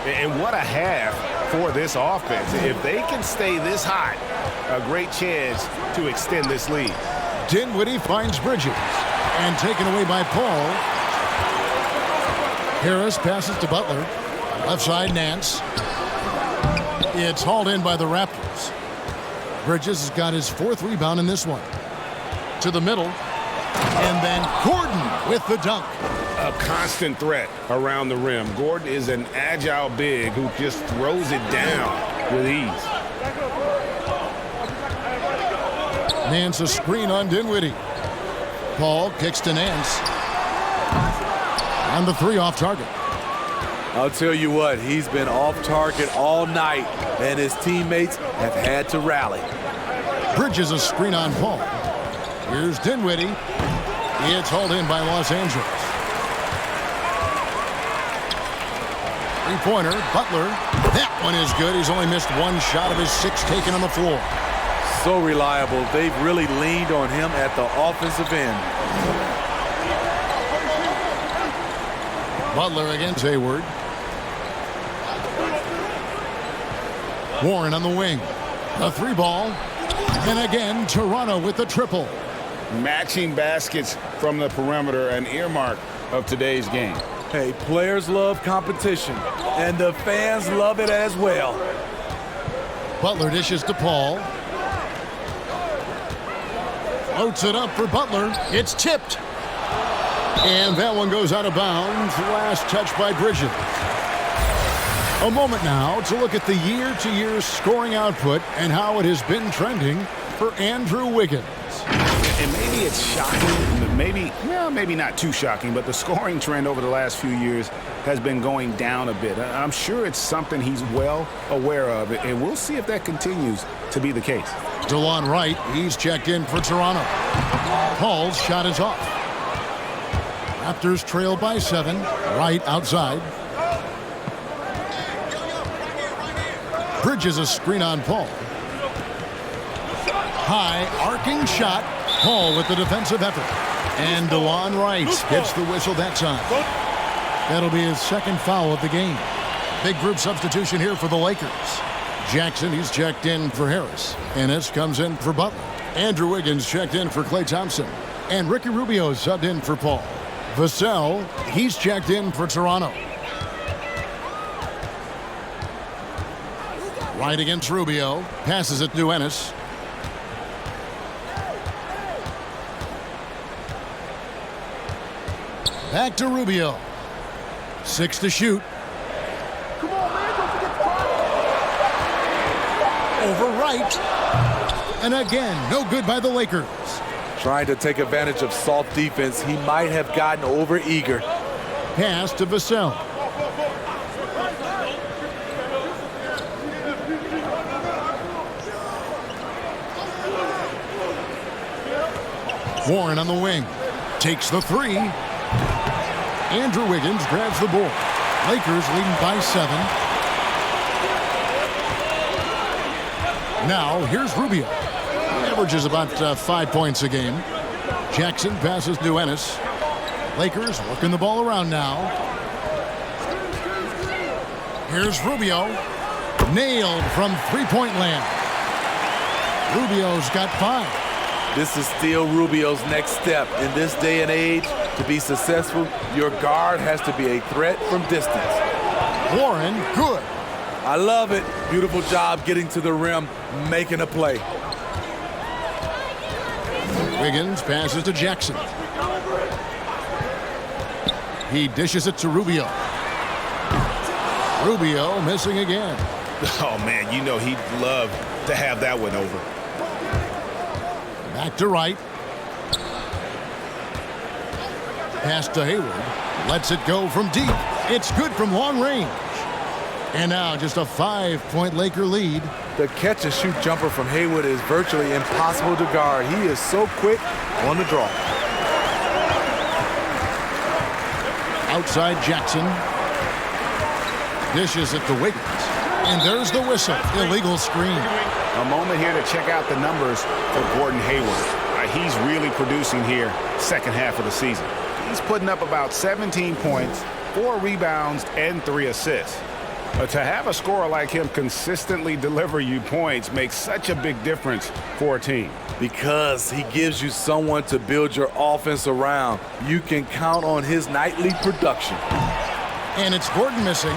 And what a half for this offense. If they can stay this hot, a great chance to extend this lead. Dinwiddie finds Bridges. And taken away by Paul. Harris passes to Butler. Left side, Nance. It's hauled in by the Raptors. Bridges has got his 4th rebound in this one. To the middle. And then Gordon with the dunk. A constant threat around the rim. Gordon is an agile big who just throws it down with ease. Nance a screen on Dinwiddie. Paul kicks to Nance. And the 3 off target. I'll tell you what, he's been off target all night, and his teammates have had to rally. Bridges a screen on Paul. Here's Dinwiddie. It's hauled in by Los Angeles. Three-pointer, Butler. That one is good. He's only missed 1 shot of his 6 taken on the floor. So reliable. They've really leaned on him at the offensive end. Butler against Hayward. Warren on the wing. A 3 ball. And again, Toronto with the triple. Matching baskets from the perimeter, an earmark of today's game. Hey, players love competition, and the fans love it as well. Butler dishes to Paul. Floats it up for Butler. It's tipped. And that one goes out of bounds. Last touch by Bridges. A moment now to look at the year-to-year scoring output and how it has been trending for Andrew Wiggins. And maybe it's shocking, maybe not too shocking, but the scoring trend over the last few years has been going down a bit. I'm sure it's something he's well aware of, and we'll see if that continues to be the case. DeLon Wright, he's checked in for Toronto. Paul's shot is off. Raptors trail by 7. Wright outside. Bridges a screen on Paul. High arcing shot. Paul with the defensive effort. And DeLon Wright gets the whistle that time. That'll be his 2nd foul of the game. Big group substitution here for the Lakers. Jackson, he's checked in for Harris. Ennis comes in for Butler. Andrew Wiggins checked in for Klay Thompson. And Ricky Rubio subbed in for Paul. Vassell, he's checked in for Toronto. Right against Rubio. Passes it to Ennis. Back to Rubio. 6 to shoot. Come on, man. Don't forget the Over Wright. And again, no good by the Lakers. Trying to take advantage of soft defense, he might have gotten over eager. Pass to Vassell. Warren on the wing. Takes the 3. Andrew Wiggins grabs the board. Lakers leading by 7. Now, here's Rubio. Averages about 5 points a game. Jackson passes to Ennis. Lakers working the ball around now. Here's Rubio. Nailed from three-point land. Rubio's got 5. This is still Rubio's next step. In this day and age, to be successful, your guard has to be a threat from distance. Warren, good. I love it. Beautiful job getting to the rim, making a play. Wiggins passes to Jackson. He dishes it to Rubio. Rubio missing again. Oh, man, you know he'd love to have that one over. Back to Wright. Pass to Hayward. Lets it go from deep. It's good from long range. And now just a 5-point Laker lead. The catch-and-shoot jumper from Hayward is virtually impossible to guard. He is so quick on the draw. Outside Jackson. Dishes it to Wiggins. And there's the whistle. Illegal screen. A moment here to check out the numbers for Gordon Hayward. He's really producing here second half of the season. He's putting up about 17 points, 4 rebounds, and 3 assists. But to have a scorer like him consistently deliver you points makes such a big difference for a team. Because he gives you someone to build your offense around. You can count on his nightly production. And it's Gordon missing.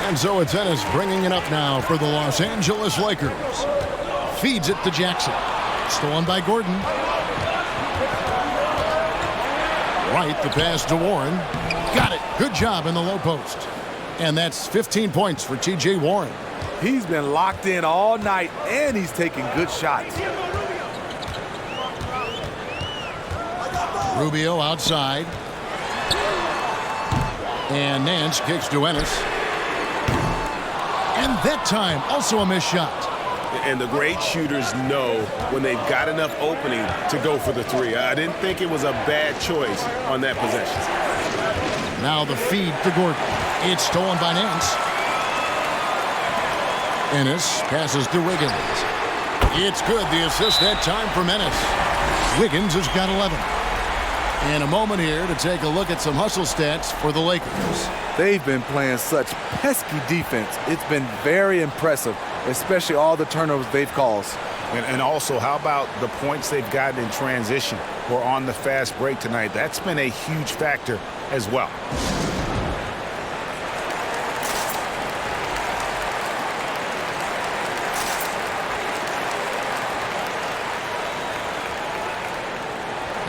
And so it's Ennis bringing it up now for the Los Angeles Lakers. Feeds it to Jackson. Stolen by Gordon. Right, the pass to Warren. Got it. Good job in the low post. And that's 15 points for T.J. Warren. He's been locked in all night, and he's taking good shots. Rubio outside. And Nance kicks to Ennis. And that time, also a missed shot. And the great shooters know when they've got enough opening to go for the three. I didn't think it was a bad choice on that possession. Now the feed to Gordon. It's stolen by Nance. Ennis passes to Wiggins. It's good. The assist that time from Ennis. Wiggins has got 11. And a moment here to take a look at some hustle stats for the Lakers. They've been playing such pesky defense. It's been very impressive, especially all the turnovers they've caused. And also, how about the points they've gotten in transition or on the fast break tonight? That's been a huge factor as well.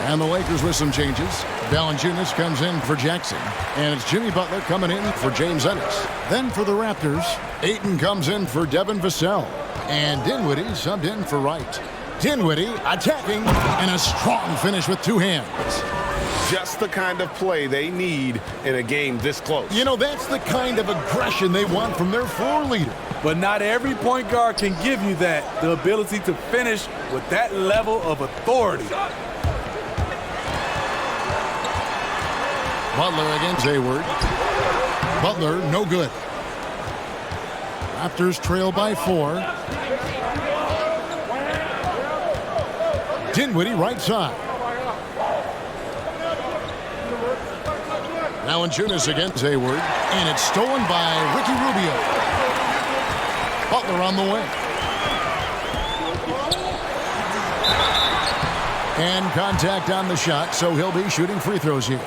And the Lakers with some changes. Valanciunas comes in for Jackson. And it's Jimmy Butler coming in for James Ennis. Then for the Raptors, Ayton comes in for Devin Vassell. And Dinwiddie subbed in for Wright. Dinwiddie attacking and a strong finish with 2 hands. Just the kind of play they need in a game this close. You know, that's the kind of aggression they want from their floor leader. But not every point guard can give you that, the ability to finish with that level of authority. Butler against Hayward. Butler, no good. Raptors trail by 4. Dinwiddie right side. Valanciunas against Hayward. And it's stolen by Ricky Rubio. Butler on the way. And contact on the shot, so he'll be shooting free throws here.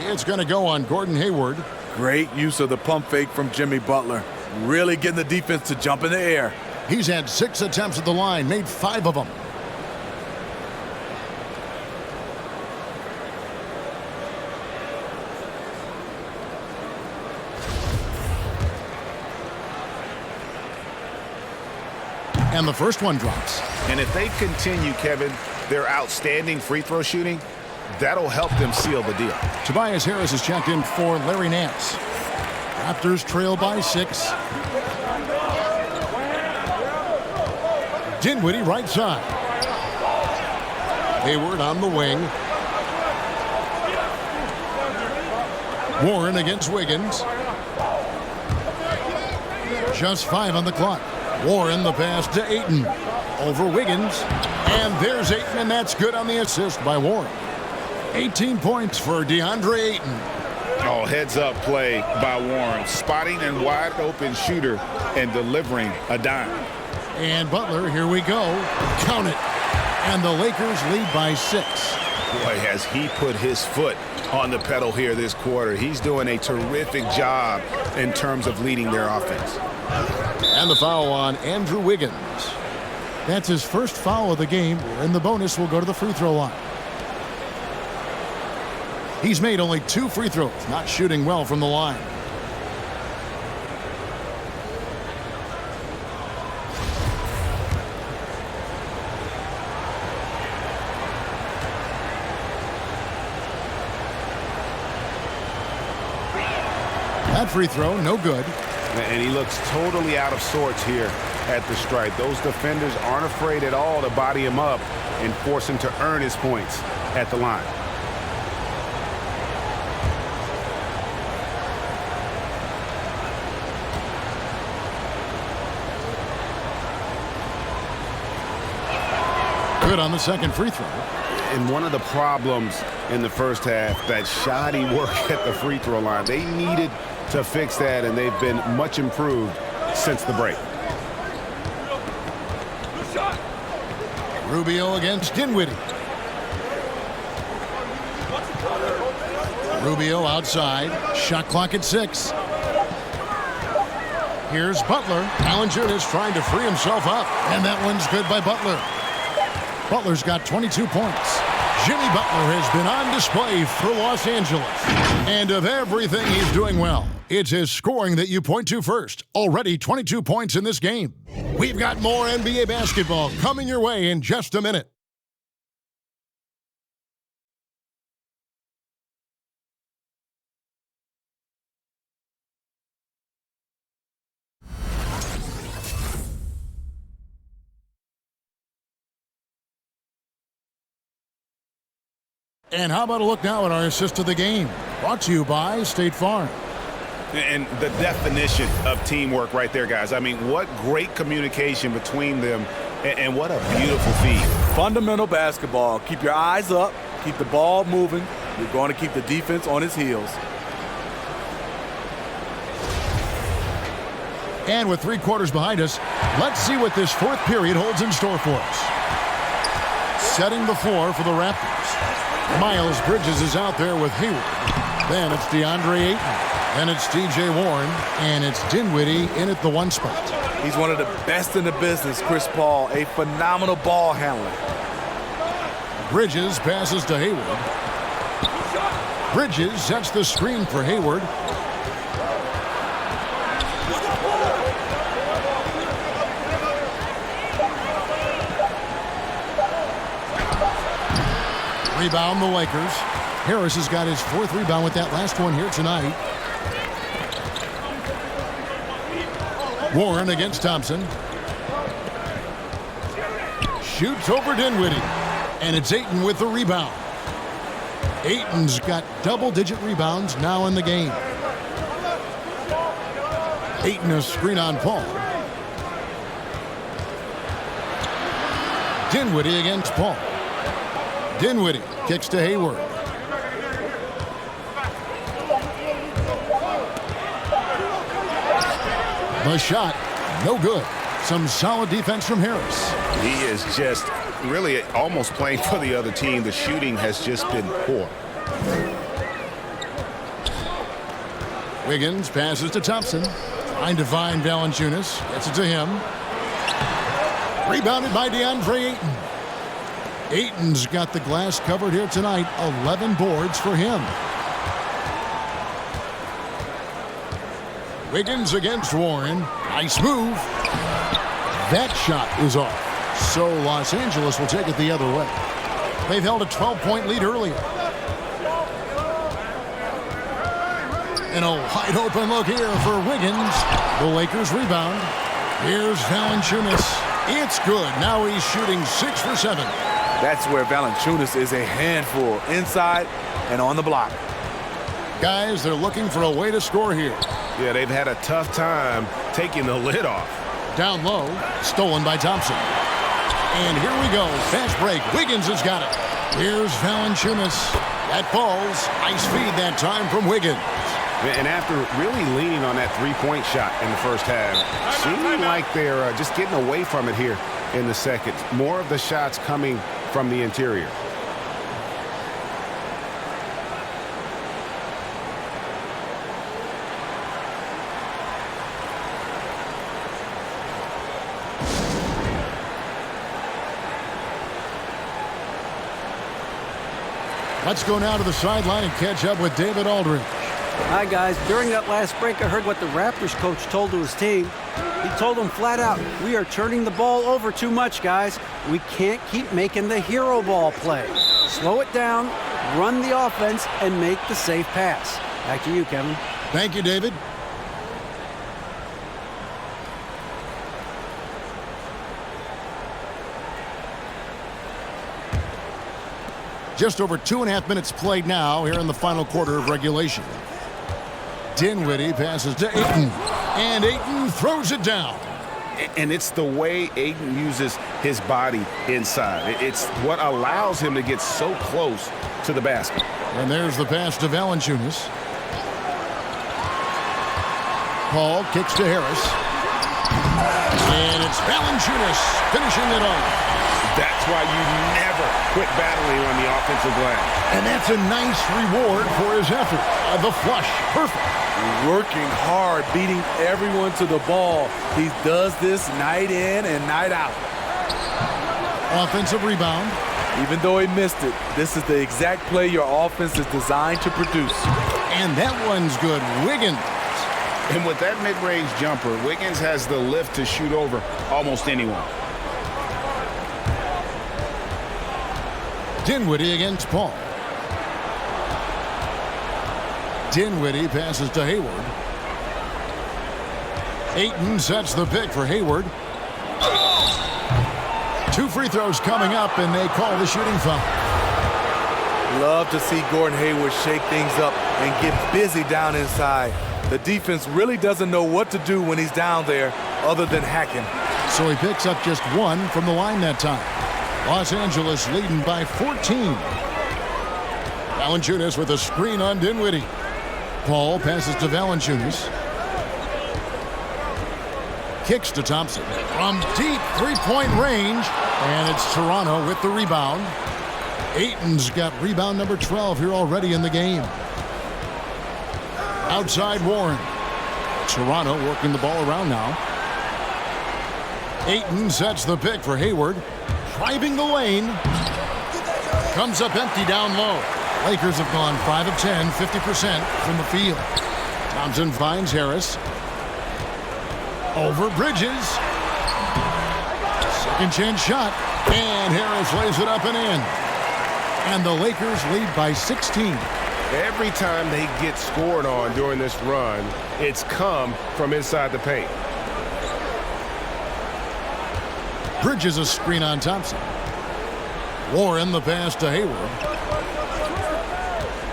It's going to go on Gordon Hayward. Great use of the pump fake from Jimmy Butler. Really getting the defense to jump in the air. He's had 6 attempts at the line, made 5 of them. And the first one drops. And if they continue, Kevin, their outstanding free throw shooting, that'll help them seal the deal. Tobias Harris is checked in for Larry Nance. Raptors trail by 6. Dinwiddie right side. Hayward on the wing. Warren against Wiggins. Just 5 on the clock. Warren the pass to Ayton. Over Wiggins. And there's Ayton, and that's good on the assist by Warren. 18 points for DeAndre Ayton. Oh, heads-up play by Warren. Spotting a wide-open shooter and delivering a dime. And Butler, here we go. Count it. And the Lakers lead by 6. Boy, has he put his foot on the pedal here this quarter. He's doing a terrific job in terms of leading their offense. And the foul on Andrew Wiggins. That's his first foul of the game, and the bonus will go to the free throw line. He's made only 2 free throws, not shooting well from the line. That free throw, no good. And he looks totally out of sorts here at the stripe. Those defenders aren't afraid at all to body him up and force him to earn his points at the line. Good on the second free throw. And one of the problems in the first half, that shoddy work at the free throw line. They needed to fix that, and they've been much improved since the break. Rubio against Dinwiddie. Rubio outside. Shot clock at 6. Here's Butler. Valanciunas trying to free himself up. And that one's good by Butler. Butler's got 22 points. Jimmy Butler has been on display for Los Angeles. And of everything he's doing well, it's his scoring that you point to first. Already 22 points in this game. We've got more NBA basketball coming your way in just a minute. And how about a look now at our assist to the game? Brought to you by State Farm. And the definition of teamwork right there, guys. I mean, what great communication between them, and what a beautiful feed. Fundamental basketball. Keep your eyes up. Keep the ball moving. You're going to keep the defense on its heels. And with 3 quarters behind us, let's see what this 4th period holds in store for us. Setting the floor for the Raptors. Miles Bridges is out there with Hayward. Then it's DeAndre Ayton. Then it's T.J. Warren. And it's Dinwiddie in at the 1 spot. He's one of the best in the business, Chris Paul. A phenomenal ball handler. Bridges passes to Hayward. Bridges sets the screen for Hayward. Rebound the Lakers. Harris has got his 4th rebound with that last one here tonight. Warren against Thompson. Shoots over Dinwiddie. And it's Ayton with the rebound. Ayton's got double-digit rebounds now in the game. Ayton a screen on Paul. Dinwiddie against Paul. Dinwiddie kicks to Hayward. The shot, no good. Some solid defense from Harris. He is just really almost playing for the other team. The shooting has just been poor. Wiggins passes to Thompson. Trying to find Valanciunas. Gets it to him. Rebounded by DeAndre Ayton. Ayton's got the glass covered here tonight. 11 boards for him. Wiggins against Warren. Nice move. That shot is off. So Los Angeles will take it the other way. They've held a 12-point lead earlier. And a wide open look here for Wiggins. The Lakers rebound. Here's Valanciunas. It's good. Now he's shooting 6 for 7. That's where Valanciunas is a handful, inside and on the block. Guys, they're looking for a way to score here. Yeah, they've had a tough time taking the lid off. Down low, stolen by Thompson. And here we go. Fast break. Wiggins has got it. Here's Valanciunas. That falls. Nice feed that time from Wiggins. And after really leaning on that three-point shot in the first half, seeming like they're just getting away from it here in the second. More of the shots coming from the interior. Let's go now to the sideline and catch up with David Aldridge. Hi, guys. During that last break, I heard what the Raptors coach told to his team. He told them flat out, we are turning the ball over too much, guys. We can't keep making the hero ball play. Slow it down, run the offense, and make the safe pass. Back to you, Kevin. Thank you, David. Just over 2.5 minutes played now here in the final quarter of regulation. Dinwiddie passes to Ayton, and Ayton throws it down. And it's the way Ayton uses his body inside. It's what allows him to get so close to the basket. And there's the pass to Valanciunas. Paul kicks to Harris. And it's Valanciunas finishing it off. That's why you never quit battling on the offensive glass. And that's a nice reward for his effort. The flush, perfect. Working hard, beating everyone to the ball. He does this night in and night out. Offensive rebound. Even though he missed it, this is the exact play your offense is designed to produce. And that one's good. Wiggins. And with that mid-range jumper, Wiggins has the lift to shoot over almost anyone. Dinwiddie against Paul. Dinwiddie passes to Hayward. Ayton sets the pick for Hayward. 2 free throws coming up, and they call the shooting foul. Love to see Gordon Hayward shake things up and get busy down inside. The defense really doesn't know what to do when he's down there other than hacking. So he picks up just 1 from the line that time. Los Angeles leading by 14. Valanciunas with a screen on Dinwiddie. Paul passes to Valanciunas. Kicks to Thompson. From deep three-point range. And it's Toronto with the rebound. Ayton's got rebound number 12 here already in the game. Outside Warren. Toronto working the ball around now. Ayton sets the pick for Hayward. Driving the lane. Comes up empty down low. Lakers have gone 5 of 10, 50% from the field. Thompson finds Harris. Over Bridges. Second chance shot. And Harris lays it up and in. And the Lakers lead by 16. Every time they get scored on during this run, it's come from inside the paint. Bridges a screen on Thompson. Warren the pass to Hayward.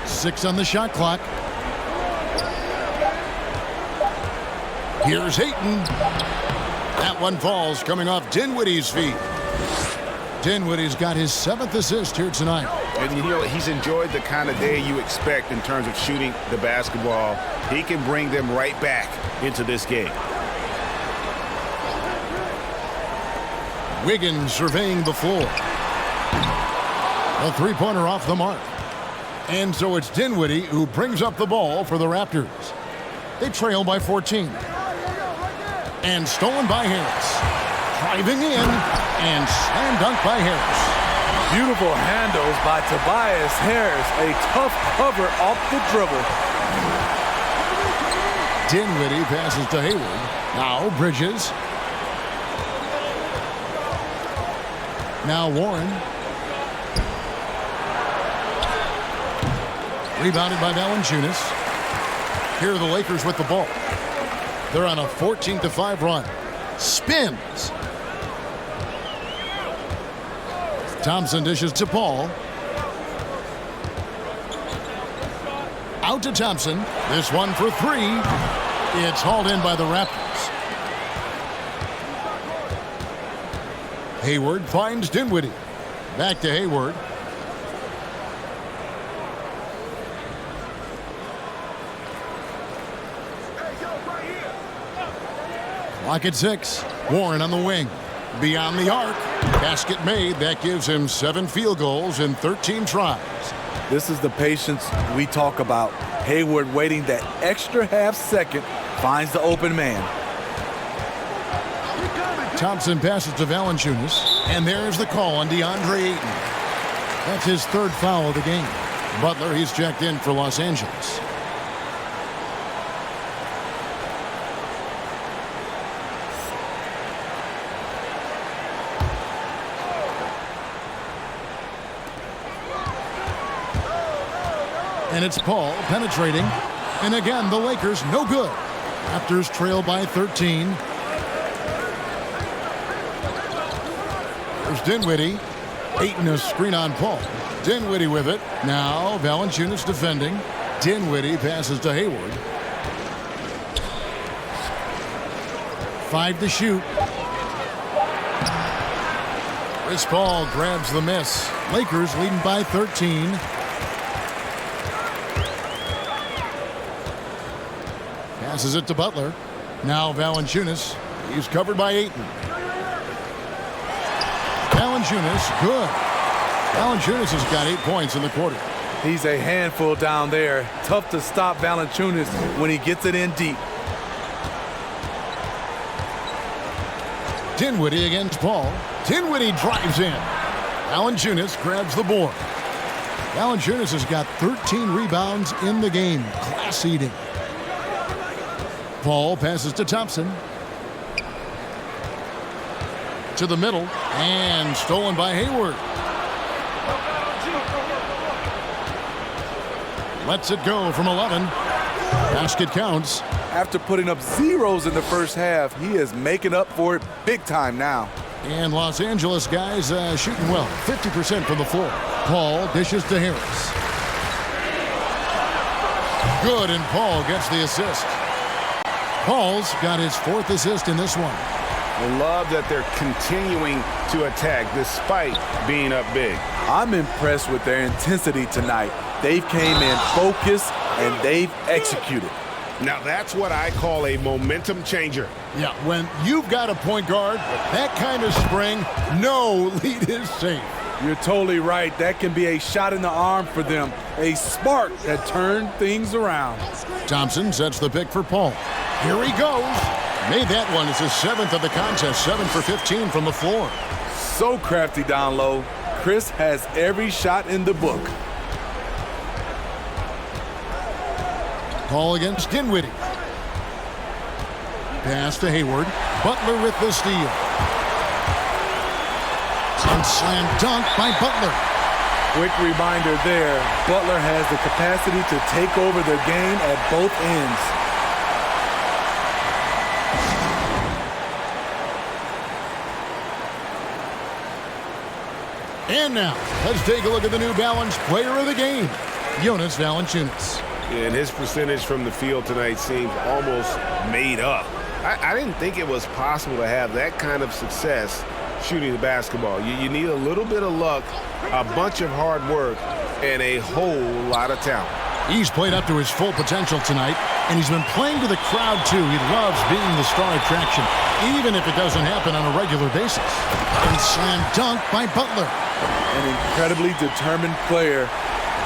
6 on the shot clock. Here's Ayton. That one falls coming off Dinwiddie's feet. Dinwiddie's got his 7th assist here tonight. And you know, he's enjoyed the kind of day you expect in terms of shooting the basketball. He can bring them right back into this game. Wiggins surveying the floor. A three-pointer off the mark. And so it's Dinwiddie who brings up the ball for the Raptors. They trail by 14. And stolen by Harris. Driving in and slam dunk by Harris. Beautiful handles by Tobias Harris. A tough cover off the dribble. Dinwiddie passes to Hayward. Now Bridges. Now Warren. Rebounded by Valanciunas. Here are the Lakers with the ball. They're on a 14-5 run. Spins. Thompson dishes to Paul. Out to Thompson. This one for three. It's hauled in by the Raptors. Hayward finds Dinwiddie. Back to Hayward. Clock at 6. Warren on the wing. Beyond the arc. Basket made. That gives him 7 field goals in 13 tries. This is the patience we talk about. Hayward waiting that extra half second, finds the open man. Thompson passes to Valanciunas, and there's the call on DeAndre Ayton. That's his 3rd foul of the game. Butler, he's checked in for Los Angeles. And it's Paul penetrating. And again, the Lakers no good. Raptors trail by 13. There's Dinwiddie. Ayton a screen on Paul. Dinwiddie with it. Now Valanciunas defending. Dinwiddie passes to Hayward. 5 to shoot. Chris Paul grabs the miss. Lakers leading by 13. Passes it to Butler. Now Valanciunas. He's covered by Ayton. Valanciunas, good. Valanciunas has got 8 points in the quarter. He's a handful down there. Tough to stop Valanciunas when he gets it in deep. Dinwiddie against Paul. Dinwiddie drives in. Valanciunas grabs the board. Valanciunas has got 13 rebounds in the game. Class eating. Paul passes to Thompson. To the middle. And stolen by Hayward. Lets it go from 11. Basket counts. After putting up zeros in the first half, he is making up for it big time now. And Los Angeles guys shooting well. 50% from the floor. Paul dishes to Harris. Good, and Paul gets the assist. Paul's got his 4th assist in this one. I love that they're continuing to attack despite being up big. I'm impressed with their intensity tonight. They've came in focused and they've executed. Now that's what I call a momentum changer. Yeah, when you've got a point guard, that kind of spring, no lead is safe. You're totally right. That can be a shot in the arm for them. A spark that turned things around. Thompson sets the pick for Paul. Here he goes. Made that one. It's his 7th of the contest. 7 for 15 from the floor. So crafty down low. Chris has every shot in the book. Paul against Dinwiddie. Pass to Hayward. Butler with the steal. And slam dunk by Butler. Quick reminder there. Butler has the capacity to take over the game at both ends. And now, let's take a look at the New Balance player of the game, Jonas Valanciunas. And his percentage from the field tonight seems almost made up. I didn't think it was possible to have that kind of success shooting the basketball. You need a little bit of luck, a bunch of hard work, and a whole lot of talent. He's played up to his full potential tonight, and he's been playing to the crowd, too. He loves being the star attraction, even if it doesn't happen on a regular basis. And slam dunk by Butler. An incredibly determined player.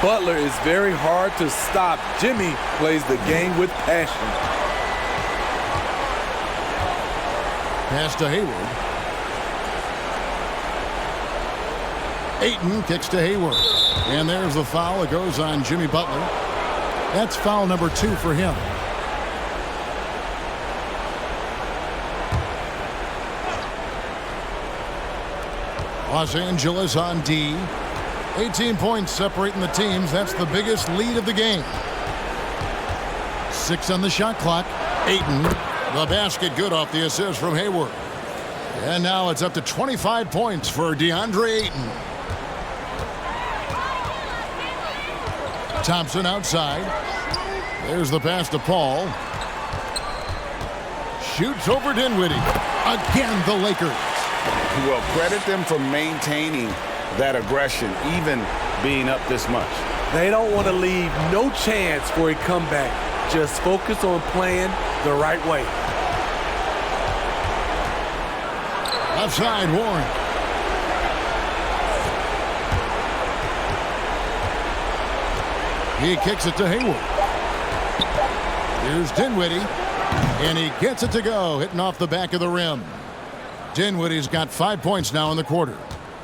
Butler is very hard to stop. Jimmy plays the game with passion. Pass to Hayward. Ayton kicks to Hayward. And there's the foul. It goes on Jimmy Butler. That's foul number 2 for him. Los Angeles on D. 18 points separating the teams. That's the biggest lead of the game. 6 on the shot clock. Ayton, the basket, good off the assist from Hayward. And now it's up to 25 points for DeAndre Ayton. Thompson outside. There's the pass to Paul. Shoots over Dinwiddie. Again, the Lakers. Well, credit them for maintaining that aggression, even being up this much. They don't want to leave no chance for a comeback. Just focus on playing the right way. Left side, Warren. He kicks it to Hayward. Here's Dinwiddie. And he gets it to go, hitting off the back of the rim. Dinwiddie's got 5 points now in the quarter.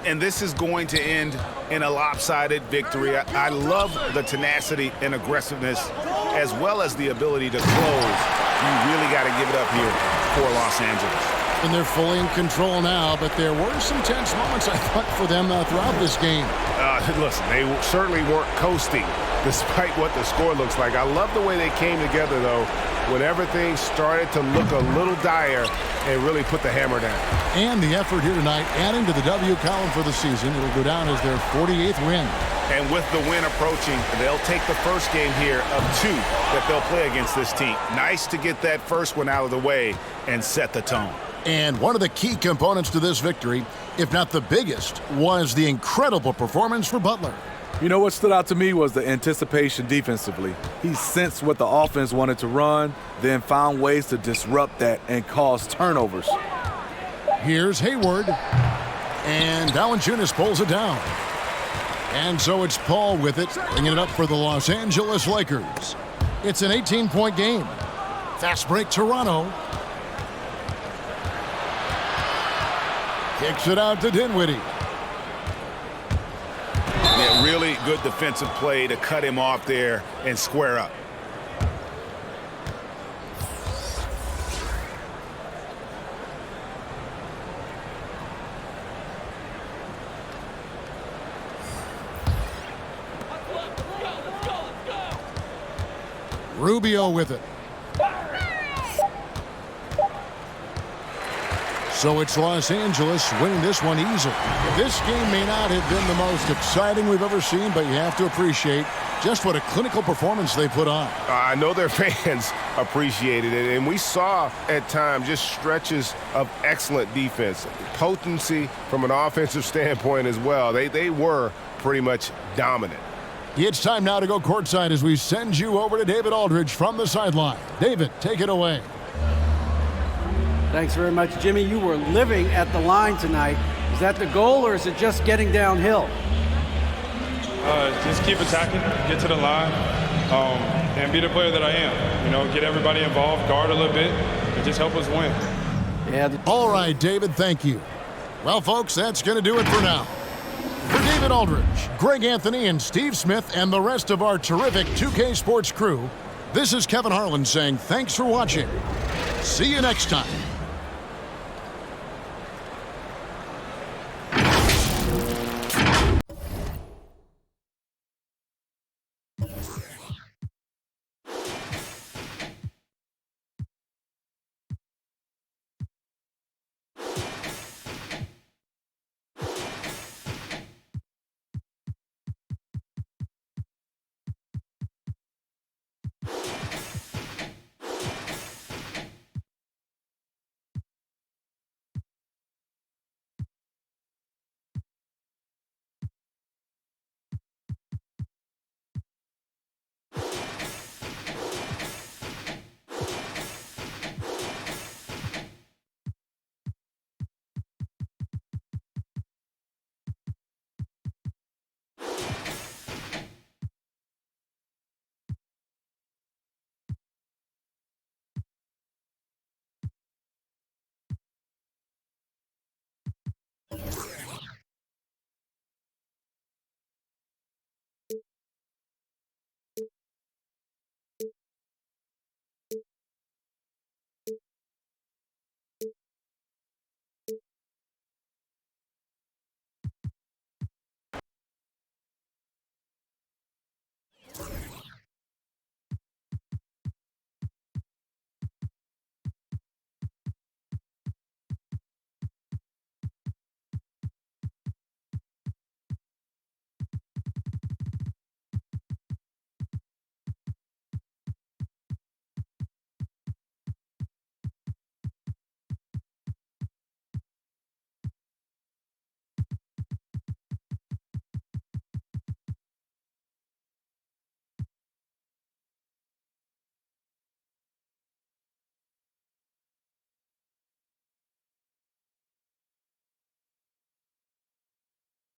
And this is going to end in a lopsided victory. I love the tenacity and aggressiveness, as well as the ability to close. You really got to give it up here for Los Angeles. And they're fully in control now, but there were some tense moments, I thought, for them throughout this game. Listen, they certainly weren't coasting, despite what the score looks like. I love the way they came together, though, when everything started to look a little dire and really put the hammer down. And the effort here tonight, adding to the W column for the season. It'll go down as their 48th win. And with the win approaching, they'll take the first game here of 2 that they'll play against this team. Nice to get that first one out of the way and set the tone. And one of the key components to this victory, if not the biggest, was the incredible performance for Butler. You know what stood out to me was the anticipation defensively. He sensed what the offense wanted to run, then found ways to disrupt that and cause turnovers. Here's Hayward. And Valanciunas pulls it down. And so it's Paul with it, bringing it up for the Los Angeles Lakers. It's an 18-point game. Fast break, Toronto. Kicks it out to Dinwiddie. Yeah, really good defensive play to cut him off there and square up. Rubio with it. So it's Los Angeles winning this one easily. This game may not have been the most exciting we've ever seen, but you have to appreciate just what a clinical performance they put on. I know their fans appreciated it, and we saw at times just stretches of excellent defense. Potency from an offensive standpoint as well. They were pretty much dominant. It's time now to go courtside as we send you over to David Aldridge from the sideline. David, take it away. Thanks very much, Jimmy. You were living at the line tonight. Is that the goal, or is it just getting downhill? Just keep attacking, get to the line, and be the player that I am. You know, get everybody involved, guard a little bit, and just help us win. Yeah. All right, David, thank you. Well, folks, that's going to do it for now. For David Aldridge, Greg Anthony, and Steve Smith, and the rest of our terrific 2K Sports crew, this is Kevin Harlan saying thanks for watching. See you next time.